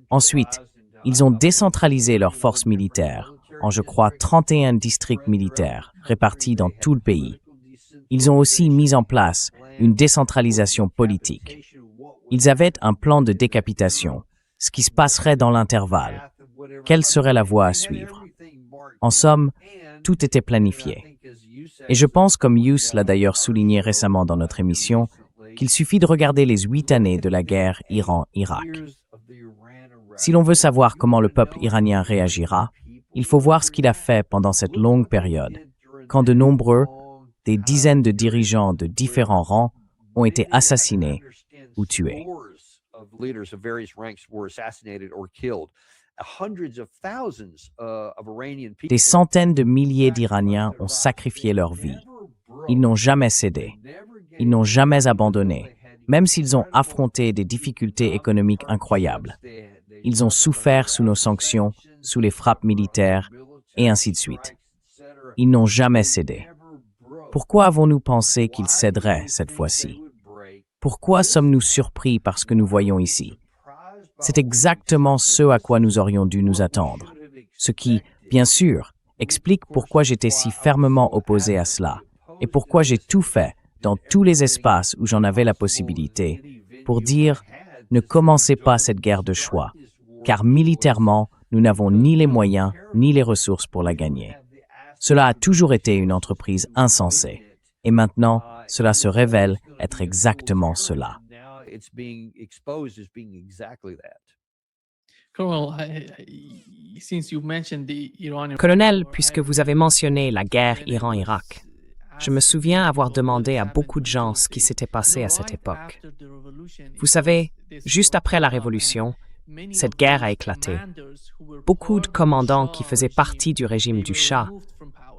Ensuite, ils ont décentralisé leurs forces militaires en, je crois, 31 districts militaires répartis dans tout le pays. Ils ont aussi mis en place une décentralisation politique. Ils avaient un plan de décapitation, ce qui se passerait dans l'intervalle. Quelle serait la voie à suivre? En somme, tout était planifié. Et je pense, comme Hughes l'a d'ailleurs souligné récemment dans notre émission, qu'il suffit de regarder les 8 années de la guerre Iran-Irak. Si l'on veut savoir comment le peuple iranien réagira, il faut voir ce qu'il a fait pendant cette longue période, quand de nombreux, des dizaines de dirigeants de différents rangs ont été assassinés ou tués. Des centaines de milliers d'Iraniens ont sacrifié leur vie. Ils n'ont jamais cédé. Ils n'ont jamais abandonné, même s'ils ont affronté des difficultés économiques incroyables. Ils ont souffert sous nos sanctions, sous les frappes militaires, et ainsi de suite. Ils n'ont jamais cédé. Pourquoi avons-nous pensé qu'ils céderaient cette fois-ci? Pourquoi sommes-nous surpris par ce que nous voyons ici? C'est exactement ce à quoi nous aurions dû nous attendre. Ce qui, bien sûr, explique pourquoi j'étais si fermement opposé à cela, et pourquoi j'ai tout fait, dans tous les espaces où j'en avais la possibilité, pour dire « ne commencez pas cette guerre de choix », car militairement, nous n'avons ni les moyens ni les ressources pour la gagner. Cela a toujours été une entreprise insensée, et maintenant, cela se révèle être exactement cela. Colonel, puisque vous avez mentionné la guerre Iran-Irak, je me souviens avoir demandé à beaucoup de gens ce qui s'était passé à cette époque. Vous savez, juste après la Révolution, cette guerre a éclaté. Beaucoup de commandants qui faisaient partie du régime du Shah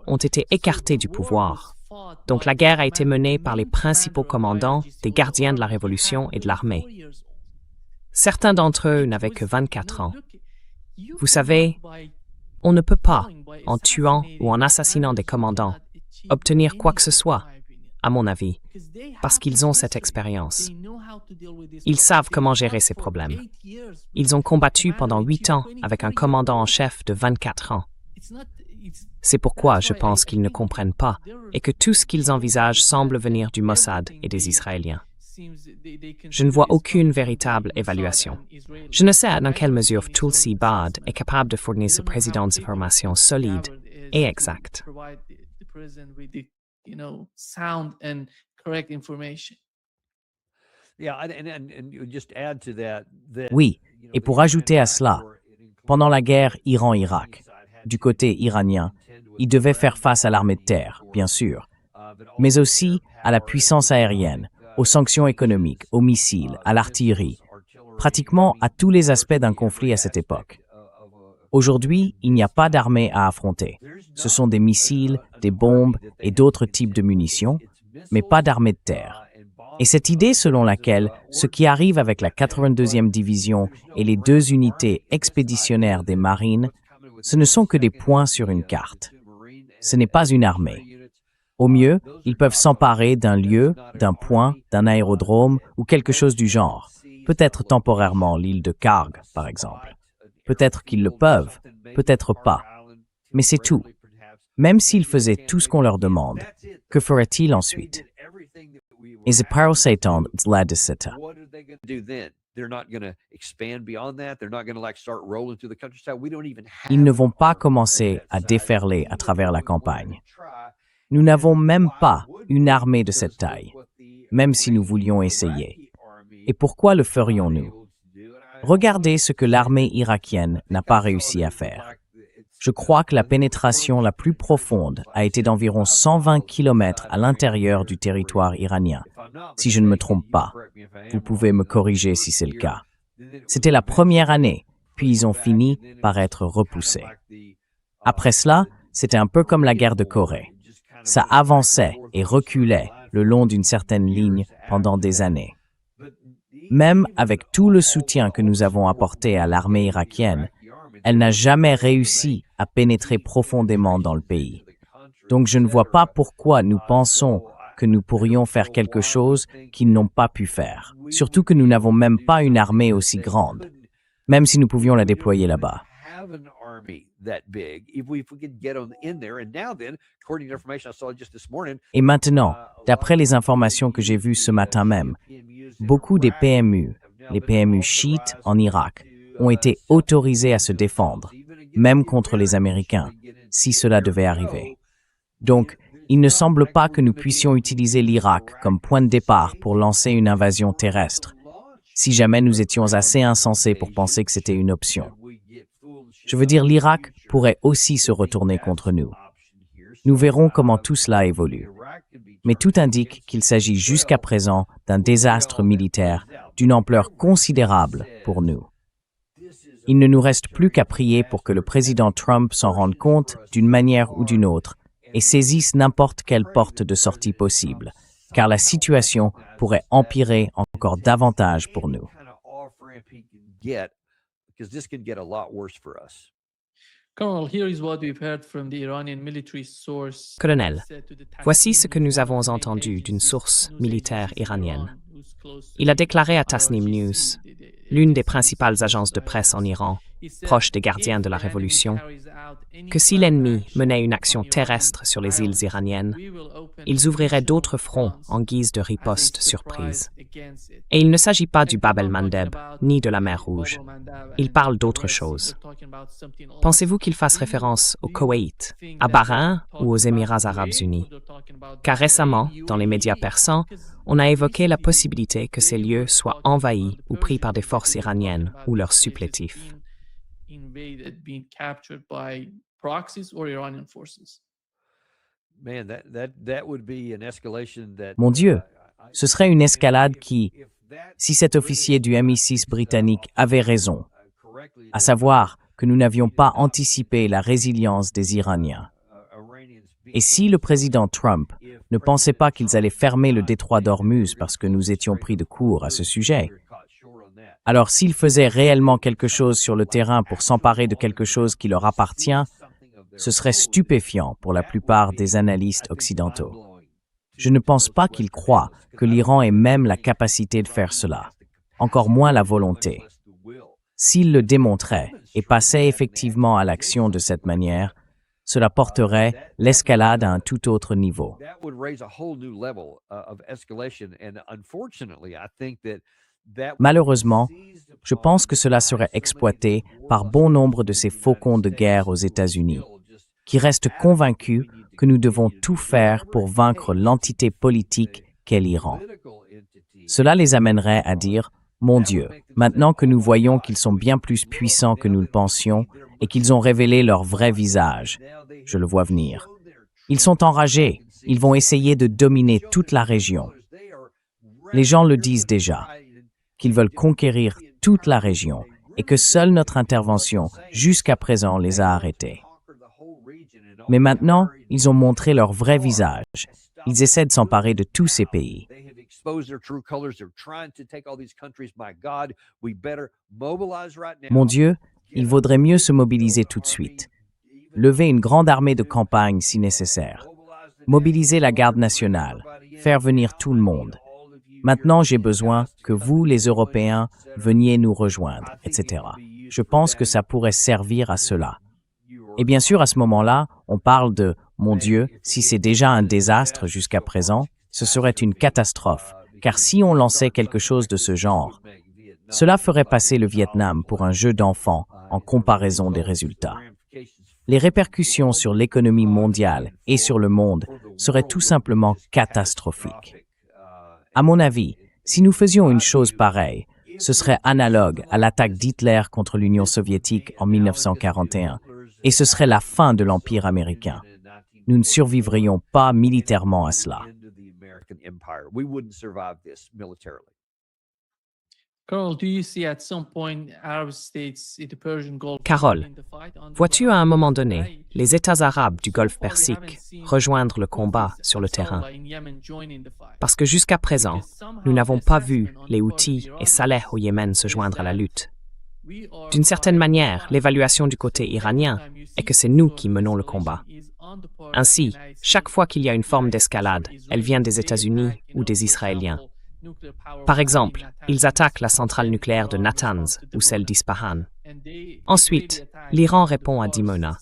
ont été écartés du pouvoir. Donc la guerre a été menée par les principaux commandants des gardiens de la Révolution et de l'armée. Certains d'entre eux n'avaient que 24 ans. Vous savez, on ne peut pas, en tuant ou en assassinant des commandants, obtenir quoi que ce soit, à mon avis, parce qu'ils ont cette expérience. Ils savent comment gérer ces problèmes. Ils ont combattu pendant 8 ans avec un commandant en chef de 24 ans. C'est pourquoi je pense qu'ils ne comprennent pas et que tout ce qu'ils envisagent semble venir du Mossad et des Israéliens. Je ne vois aucune véritable évaluation. Je ne sais dans quelle mesure Tulsi Bad est capable de fournir ce président des informations solides et exactes. Oui, et pour ajouter à cela, pendant la guerre Iran-Irak, du côté iranien, ils devaient faire face à l'armée de terre, bien sûr, mais aussi à la puissance aérienne, aux sanctions économiques, aux missiles, à l'artillerie, pratiquement à tous les aspects d'un conflit à cette époque. Aujourd'hui, il n'y a pas d'armée à affronter. Ce sont des missiles, des bombes et d'autres types de munitions, mais pas d'armée de terre. Et cette idée selon laquelle ce qui arrive avec la 82e division et les 2 unités expéditionnaires des marines, ce ne sont que des points sur une carte. Ce n'est pas une armée. Au mieux, ils peuvent s'emparer d'un lieu, d'un point, d'un aérodrome ou quelque chose du genre, peut-être temporairement l'île de Karg, par exemple. Peut-être qu'ils le peuvent, peut-être pas. Mais c'est tout. Même s'ils faisaient tout ce qu'on leur demande, que feraient-ils ensuite? Is a parasaiton lediceta. Ils ne vont pas commencer à déferler à travers la campagne. Nous n'avons même pas une armée de cette taille, même si nous voulions essayer. Et pourquoi le ferions-nous? Regardez ce que l'armée irakienne n'a pas réussi à faire. Je crois que la pénétration la plus profonde a été d'environ 120 km à l'intérieur du territoire iranien. Si je ne me trompe pas, vous pouvez me corriger si c'est le cas. C'était la première année, puis ils ont fini par être repoussés. Après cela, c'était un peu comme la guerre de Corée. Ça avançait et reculait le long d'une certaine ligne pendant des années. Même avec tout le soutien que nous avons apporté à l'armée irakienne, elle n'a jamais réussi à pénétrer profondément dans le pays. Donc je ne vois pas pourquoi nous pensons que nous pourrions faire quelque chose qu'ils n'ont pas pu faire. Surtout que nous n'avons même pas une armée aussi grande, même si nous pouvions la déployer là-bas. Et maintenant, d'après les informations que j'ai vues ce matin même, beaucoup des PMU, les PMU chiites en Irak, ont été autorisés à se défendre, même contre les Américains, si cela devait arriver. Donc, il ne semble pas que nous puissions utiliser l'Irak comme point de départ pour lancer une invasion terrestre, si jamais nous étions assez insensés pour penser que c'était une option. Je veux dire, l'Irak pourrait aussi se retourner contre nous. Nous verrons comment tout cela évolue. Mais tout indique qu'il s'agit jusqu'à présent d'un désastre militaire d'une ampleur considérable pour nous. Il ne nous reste plus qu'à prier pour que le président Trump s'en rende compte d'une manière ou d'une autre et saisisse n'importe quelle porte de sortie possible, car la situation pourrait empirer encore davantage pour nous. Colonel, voici ce que nous avons entendu d'une source militaire iranienne. Il a déclaré à Tasnim News, l'une des principales agences de presse en Iran, proche des gardiens de la Révolution, que si l'ennemi menait une action terrestre sur les îles iraniennes, ils ouvriraient d'autres fronts en guise de riposte surprise. Et il ne s'agit pas du Bab el-Mandeb, ni de la mer Rouge. Il parle d'autre chose. Pensez-vous qu'il fasse référence au Koweït, à Bahreïn ou aux Émirats arabes unis? Car récemment, dans les médias persans, on a évoqué la possibilité que ces lieux soient envahis ou pris par des forces iraniennes ou leurs supplétifs. Mon Dieu, ce serait une escalade qui, si cet officier du MI6 britannique avait raison, à savoir que nous n'avions pas anticipé la résilience des Iraniens. Et si le président Trump ne pensait pas qu'ils allaient fermer le détroit d'Ormuz parce que nous étions pris de court à ce sujet, alors s'il faisait réellement quelque chose sur le terrain pour s'emparer de quelque chose qui leur appartient, ce serait stupéfiant pour la plupart des analystes occidentaux. Je ne pense pas qu'ils croient que l'Iran ait même la capacité de faire cela, encore moins la volonté. S'il le démontrait et passait effectivement à l'action de cette manière, cela porterait l'escalade à un tout autre niveau. Malheureusement, je pense que cela serait exploité par bon nombre de ces faucons de guerre aux États-Unis, qui restent convaincus que nous devons tout faire pour vaincre l'entité politique qu'est l'Iran. Cela les amènerait à dire « Mon Dieu, maintenant que nous voyons qu'ils sont bien plus puissants que nous le pensions et qu'ils ont révélé leur vrai visage, je le vois venir. Ils sont enragés, ils vont essayer de dominer toute la région. Les gens le disent déjà, qu'ils veulent conquérir toute la région et que seule notre intervention jusqu'à présent les a arrêtés. Mais maintenant, ils ont montré leur vrai visage. Ils essaient de s'emparer de tous ces pays. Mon Dieu, il vaudrait mieux se mobiliser tout de suite. Lever une grande armée de campagne si nécessaire. Mobiliser la garde nationale. Faire venir tout le monde. Maintenant, j'ai besoin que vous, les Européens, veniez nous rejoindre, etc. Je pense que ça pourrait servir à cela. Et bien sûr, à ce moment-là, on parle de « Mon Dieu, si c'est déjà un désastre jusqu'à présent, ce serait une catastrophe, car si on lançait quelque chose de ce genre, cela ferait passer le Vietnam pour un jeu d'enfants en comparaison des résultats. Les répercussions sur l'économie mondiale et sur le monde seraient tout simplement catastrophiques. À mon avis, si nous faisions une chose pareille, ce serait analogue à l'attaque d'Hitler contre l'Union soviétique en 1941, et ce serait la fin de l'Empire américain. Nous ne survivrions pas militairement à cela. Carole, vois-tu à un moment donné les États arabes du Golfe Persique rejoindre le combat sur le terrain? Parce que jusqu'à présent, nous n'avons pas vu les Houthis et Saleh au Yémen se joindre à la lutte. D'une certaine manière, l'évaluation du côté iranien est que c'est nous qui menons le combat. Ainsi, chaque fois qu'il y a une forme d'escalade, elle vient des États-Unis ou des Israéliens. Par exemple, ils attaquent la centrale nucléaire de Natanz ou celle d'Ispahan. Ensuite, l'Iran répond à Dimona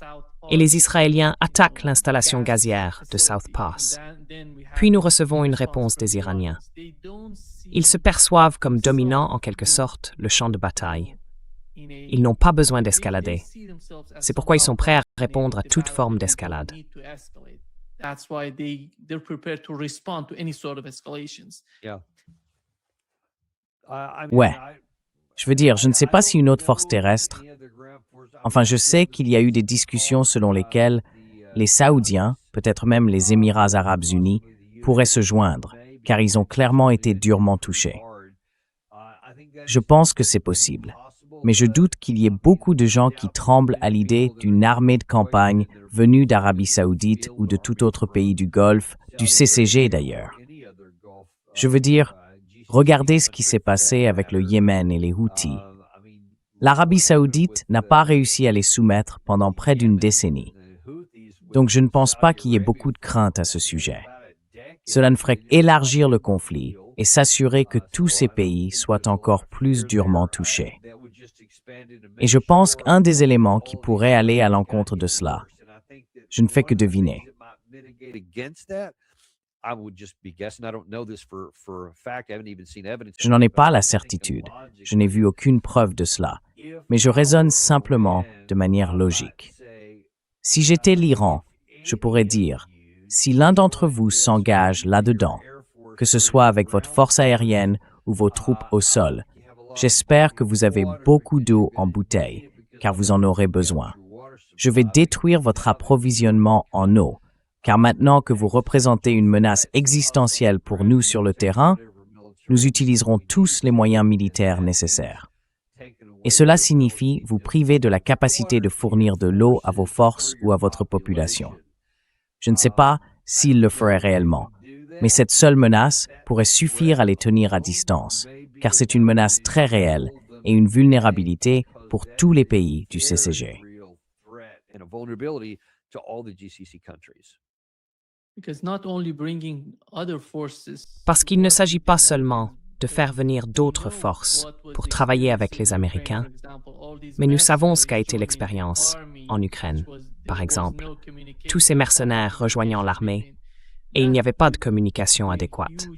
et les Israéliens attaquent l'installation gazière de South Pass. Puis nous recevons une réponse des Iraniens. Ils se perçoivent comme dominant en quelque sorte le champ de bataille. Ils n'ont pas besoin d'escalader. C'est pourquoi ils sont prêts à répondre à toute forme d'escalade. Ouais. Je veux dire, je ne sais pas si une autre force terrestre... Enfin, je sais qu'il y a eu des discussions selon lesquelles les Saoudiens, peut-être même les Émirats arabes unis, pourraient se joindre, car ils ont clairement été durement touchés. Je pense que c'est possible. Mais je doute qu'il y ait beaucoup de gens qui tremblent à l'idée d'une armée de campagne venue d'Arabie saoudite ou de tout autre pays du Golfe, du CCG d'ailleurs. Je veux dire, regardez ce qui s'est passé avec le Yémen et les Houthis. L'Arabie saoudite n'a pas réussi à les soumettre pendant près d'une décennie. Donc je ne pense pas qu'il y ait beaucoup de crainte à ce sujet. Cela ne ferait qu'élargir le conflit et s'assurer que tous ces pays soient encore plus durement touchés. Et je pense qu'un des éléments qui pourrait aller à l'encontre de cela, je ne fais que deviner. Je n'en ai pas la certitude, je n'ai vu aucune preuve de cela, mais je raisonne simplement de manière logique. Si j'étais l'Iran, je pourrais dire, si l'un d'entre vous s'engage là-dedans, que ce soit avec votre force aérienne ou vos troupes au sol, j'espère que vous avez beaucoup d'eau en bouteille, car vous en aurez besoin. Je vais détruire votre approvisionnement en eau, car maintenant que vous représentez une menace existentielle pour nous sur le terrain, nous utiliserons tous les moyens militaires nécessaires. Et cela signifie vous priver de la capacité de fournir de l'eau à vos forces ou à votre population. Je ne sais pas s'ils le feraient réellement, mais cette seule menace pourrait suffire à les tenir à distance, car c'est une menace très réelle et une vulnérabilité pour tous les pays du CCG. Parce qu'il ne s'agit pas seulement de faire venir d'autres forces pour travailler avec les Américains, mais nous savons ce qu'a été l'expérience en Ukraine, par exemple. Tous ces mercenaires rejoignant l'armée, et il n'y avait pas de communication adéquate.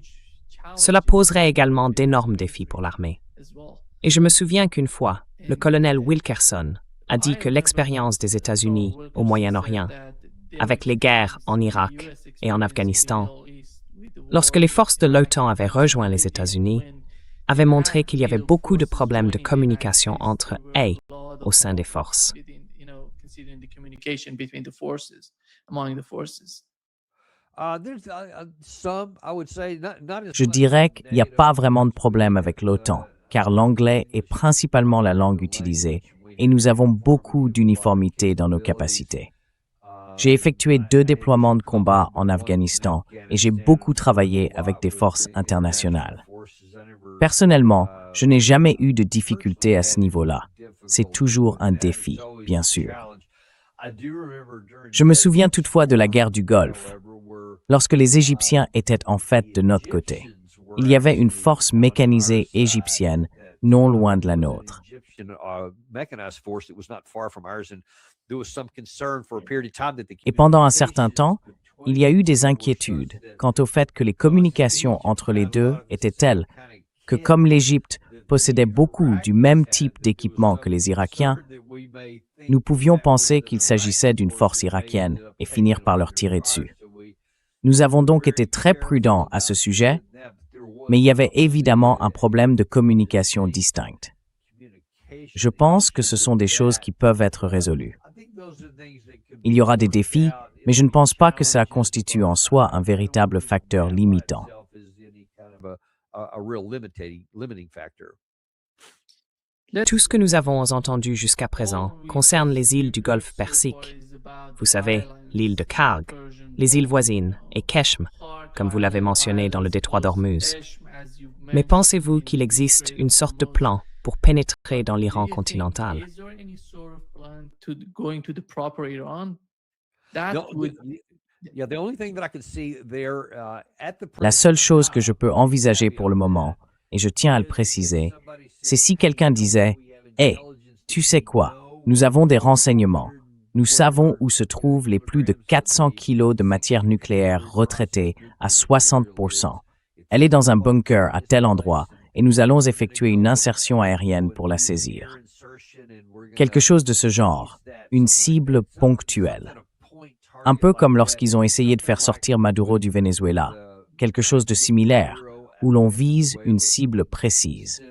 Cela poserait également d'énormes défis pour l'armée. Et je me souviens qu'une fois, le colonel Wilkerson a dit que l'expérience des États-Unis au Moyen-Orient, avec les guerres en Irak et en Afghanistan, lorsque les forces de l'OTAN avaient rejoint les États-Unis, avait montré qu'il y avait beaucoup de problèmes de communication entre eux au sein des forces. Je dirais qu'il n'y a pas vraiment de problème avec l'OTAN, car l'anglais est principalement la langue utilisée et nous avons beaucoup d'uniformité dans nos capacités. J'ai effectué 2 déploiements de combat en Afghanistan et j'ai beaucoup travaillé avec des forces internationales. Personnellement, je n'ai jamais eu de difficultés à ce niveau-là. C'est toujours un défi, bien sûr. Je me souviens toutefois de la guerre du Golfe, lorsque les Égyptiens étaient en fait de notre côté. Il y avait une force mécanisée égyptienne non loin de la nôtre. Et pendant un certain temps, il y a eu des inquiétudes quant au fait que les communications entre les deux étaient telles que comme l'Égypte possédait beaucoup du même type d'équipement que les Irakiens, nous pouvions penser qu'il s'agissait d'une force irakienne et finir par leur tirer dessus. Nous avons donc été très prudents à ce sujet Mais il y avait évidemment un problème de communication distincte. Je pense que ce sont des choses qui peuvent être résolues. Il y aura des défis, mais je ne pense pas que ça constitue en soi un véritable facteur limitant. Tout ce que nous avons entendu jusqu'à présent concerne les îles du Golfe Persique. Vous savez, l'île de Kharg, les îles voisines et Keshm, comme vous l'avez mentionné dans le détroit d'Ormuz. Mais pensez-vous qu'il existe une sorte de plan pour pénétrer dans l'Iran continental? La seule chose que je peux envisager pour le moment, et je tiens à le préciser, c'est si quelqu'un disait « Hey, tu sais quoi, nous avons des renseignements. Nous savons où se trouvent les plus de 400 kilos de matière nucléaire retraitée à 60%. Elle est dans un bunker à tel endroit et nous allons effectuer une insertion aérienne pour la saisir. » Quelque chose de ce genre, une cible ponctuelle. Un peu comme lorsqu'ils ont essayé de faire sortir Maduro du Venezuela, quelque chose de similaire, où l'on vise une cible précise.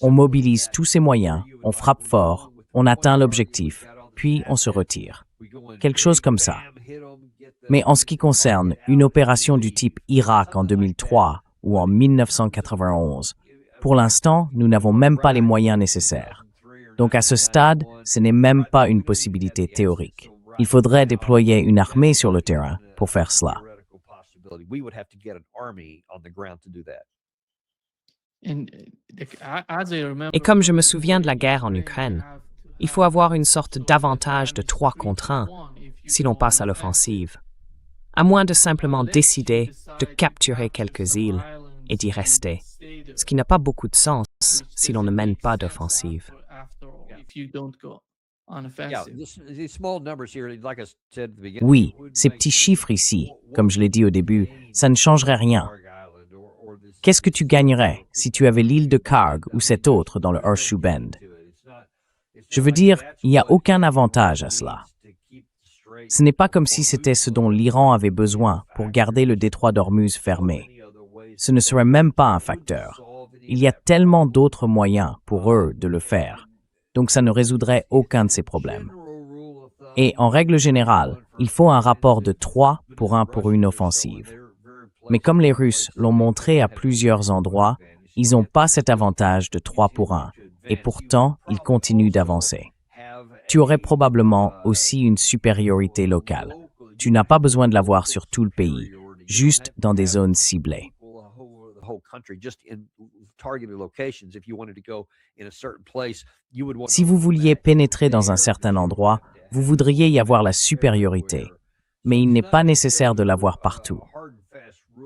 On mobilise tous ses moyens, on frappe fort, on atteint l'objectif, puis on se retire. Quelque chose comme ça. Mais en ce qui concerne une opération du type Irak en 2003 ou en 1991, pour l'instant, nous n'avons même pas les moyens nécessaires. Donc à ce stade, ce n'est même pas une possibilité théorique. Il faudrait déployer une armée sur le terrain pour faire cela. Et comme je me souviens de la guerre en Ukraine, il faut avoir une sorte d'avantage de 3 contre 1 si l'on passe à l'offensive, à moins de simplement décider de capturer quelques îles et d'y rester, ce qui n'a pas beaucoup de sens si l'on ne mène pas d'offensive. Oui, ces petits chiffres ici, comme je l'ai dit au début, ça ne changerait rien. Qu'est-ce que tu gagnerais si tu avais l'île de Kharg ou cet autre dans le Horseshoe Bend? Je veux dire, il n'y a aucun avantage à cela. Ce n'est pas comme si c'était ce dont l'Iran avait besoin pour garder le détroit d'Ormuz fermé. Ce ne serait même pas un facteur. Il y a tellement d'autres moyens pour eux de le faire. Donc ça ne résoudrait aucun de ces problèmes. Et en règle générale, il faut un rapport de 3 pour 1 pour une offensive. Mais comme les Russes l'ont montré à plusieurs endroits, ils n'ont pas cet avantage de 3 pour 1, et pourtant, ils continuent d'avancer. Tu aurais probablement aussi une supériorité locale. Tu n'as pas besoin de l'avoir sur tout le pays, juste dans des zones ciblées. Si vous vouliez pénétrer dans un certain endroit, vous voudriez y avoir la supériorité, mais il n'est pas nécessaire de l'avoir partout.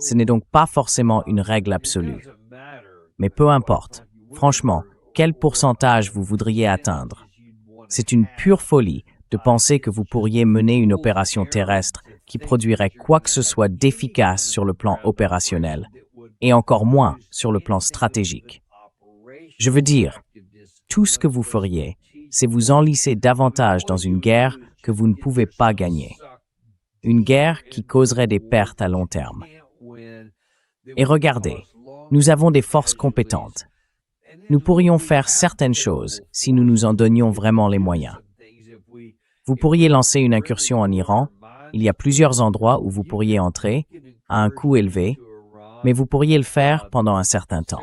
Ce n'est donc pas forcément une règle absolue. Mais peu importe, franchement, quel pourcentage vous voudriez atteindre? C'est une pure folie de penser que vous pourriez mener une opération terrestre qui produirait quoi que ce soit d'efficace sur le plan opérationnel, et encore moins sur le plan stratégique. Je veux dire, tout ce que vous feriez, c'est vous enlisser davantage dans une guerre que vous ne pouvez pas gagner. Une guerre qui causerait des pertes à long terme. Et regardez, nous avons des forces compétentes. Nous pourrions faire certaines choses si nous nous en donnions vraiment les moyens. Vous pourriez lancer une incursion en Iran. Il y a plusieurs endroits où vous pourriez entrer, à un coût élevé, mais vous pourriez le faire pendant un certain temps.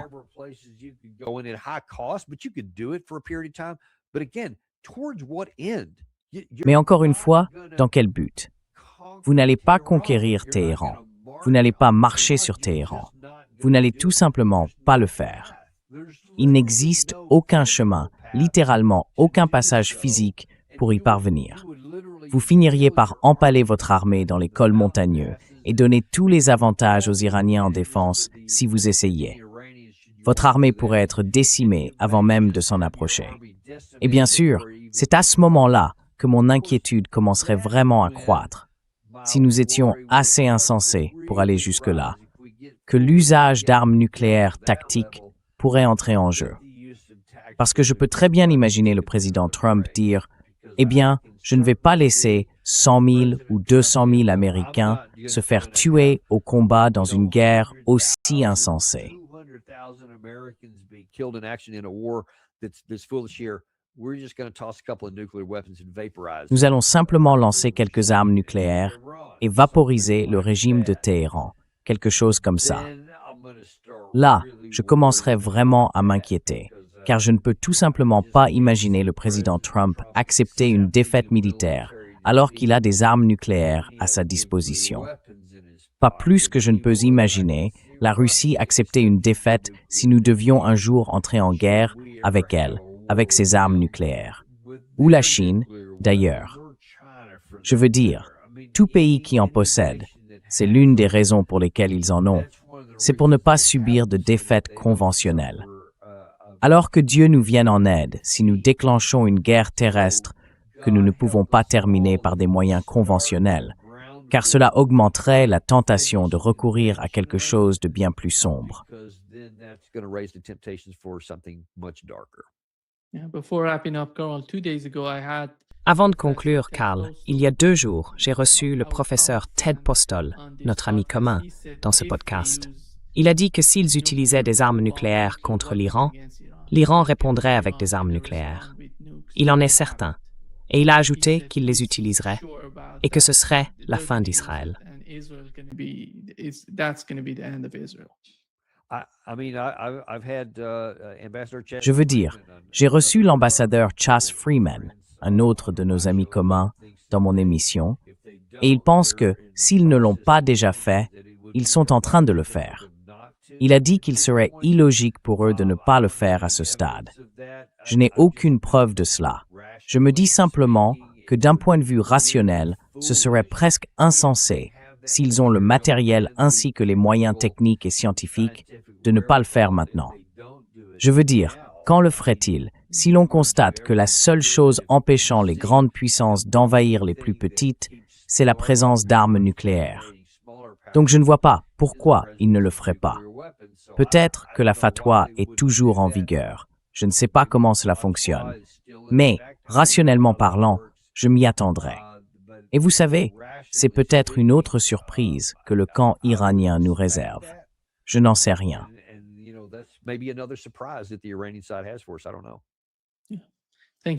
Mais encore une fois, dans quel but? Vous n'allez pas conquérir Téhéran. Vous n'allez pas marcher sur Téhéran. Vous n'allez tout simplement pas le faire. Il n'existe aucun chemin, littéralement aucun passage physique pour y parvenir. Vous finiriez par empaler votre armée dans les cols montagneux et donner tous les avantages aux Iraniens en défense si vous essayiez. Votre armée pourrait être décimée avant même de s'en approcher. Et bien sûr, c'est à ce moment-là que mon inquiétude commencerait vraiment à croître. Si nous étions assez insensés pour aller jusque-là, que l'usage d'armes nucléaires tactiques pourrait entrer en jeu. Parce que je peux très bien imaginer le président Trump dire « Eh bien, je ne vais pas laisser 100 000 ou 200 000 Américains se faire tuer au combat dans une guerre aussi insensée. » 100,000 Americans be killed in action in a war that's foolish here. We're just going to toss a couple of nuclear weapons and vaporize. Nous allons simplement lancer quelques armes nucléaires et vaporiser le régime de Téhéran, quelque chose comme ça. Là, je commencerai vraiment à m'inquiéter, car je ne peux tout simplement pas imaginer le président Trump accepter une défaite militaire alors qu'il a des armes nucléaires à sa disposition. Pas plus que je ne peux imaginer la Russie accepter une défaite si nous devions un jour entrer en guerre avec elle, avec ses armes nucléaires. Ou la Chine, d'ailleurs. Je veux dire, tout pays qui en possède, c'est l'une des raisons pour lesquelles ils en ont, c'est pour ne pas subir de défaites conventionnelles. Alors que Dieu nous vienne en aide si nous déclenchons une guerre terrestre que nous ne pouvons pas terminer par des moyens conventionnels, car cela augmenterait la tentation de recourir à quelque chose de bien plus sombre. Avant de conclure, Carl, il y a 2 jours, j'ai reçu le professeur Ted Postol, notre ami commun, dans ce podcast. Il a dit que s'ils utilisaient des armes nucléaires contre l'Iran, l'Iran répondrait avec des armes nucléaires. Il en est certain. Et il a ajouté qu'il les utiliserait et que ce serait la fin d'Israël. Je veux dire, j'ai reçu l'ambassadeur Chas Freeman, un autre de nos amis communs, dans mon émission, et il pense que, s'ils ne l'ont pas déjà fait, ils sont en train de le faire. Il a dit qu'il serait illogique pour eux de ne pas le faire à ce stade. Je n'ai aucune preuve de cela. Je me dis simplement que d'un point de vue rationnel, ce serait presque insensé, s'ils ont le matériel ainsi que les moyens techniques et scientifiques, de ne pas le faire maintenant. Je veux dire, quand le ferait-il, si l'on constate que la seule chose empêchant les grandes puissances d'envahir les plus petites, c'est la présence d'armes nucléaires? Donc je ne vois pas pourquoi ils ne le feraient pas. Peut-être que la fatwa est toujours en vigueur. Je ne sais pas comment cela fonctionne. Mais, rationnellement parlant, je m'y attendrai. Et vous savez, c'est peut-être une autre surprise que le camp iranien nous réserve. Je n'en sais rien.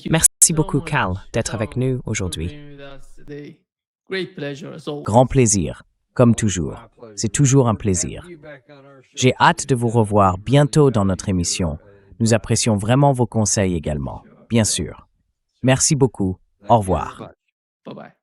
Merci beaucoup, Carl, d'être avec nous aujourd'hui. Grand plaisir, comme toujours. C'est toujours un plaisir. J'ai hâte de vous revoir bientôt dans notre émission. Nous apprécions vraiment vos conseils également, bien sûr. Merci beaucoup. Au revoir. Bye-bye.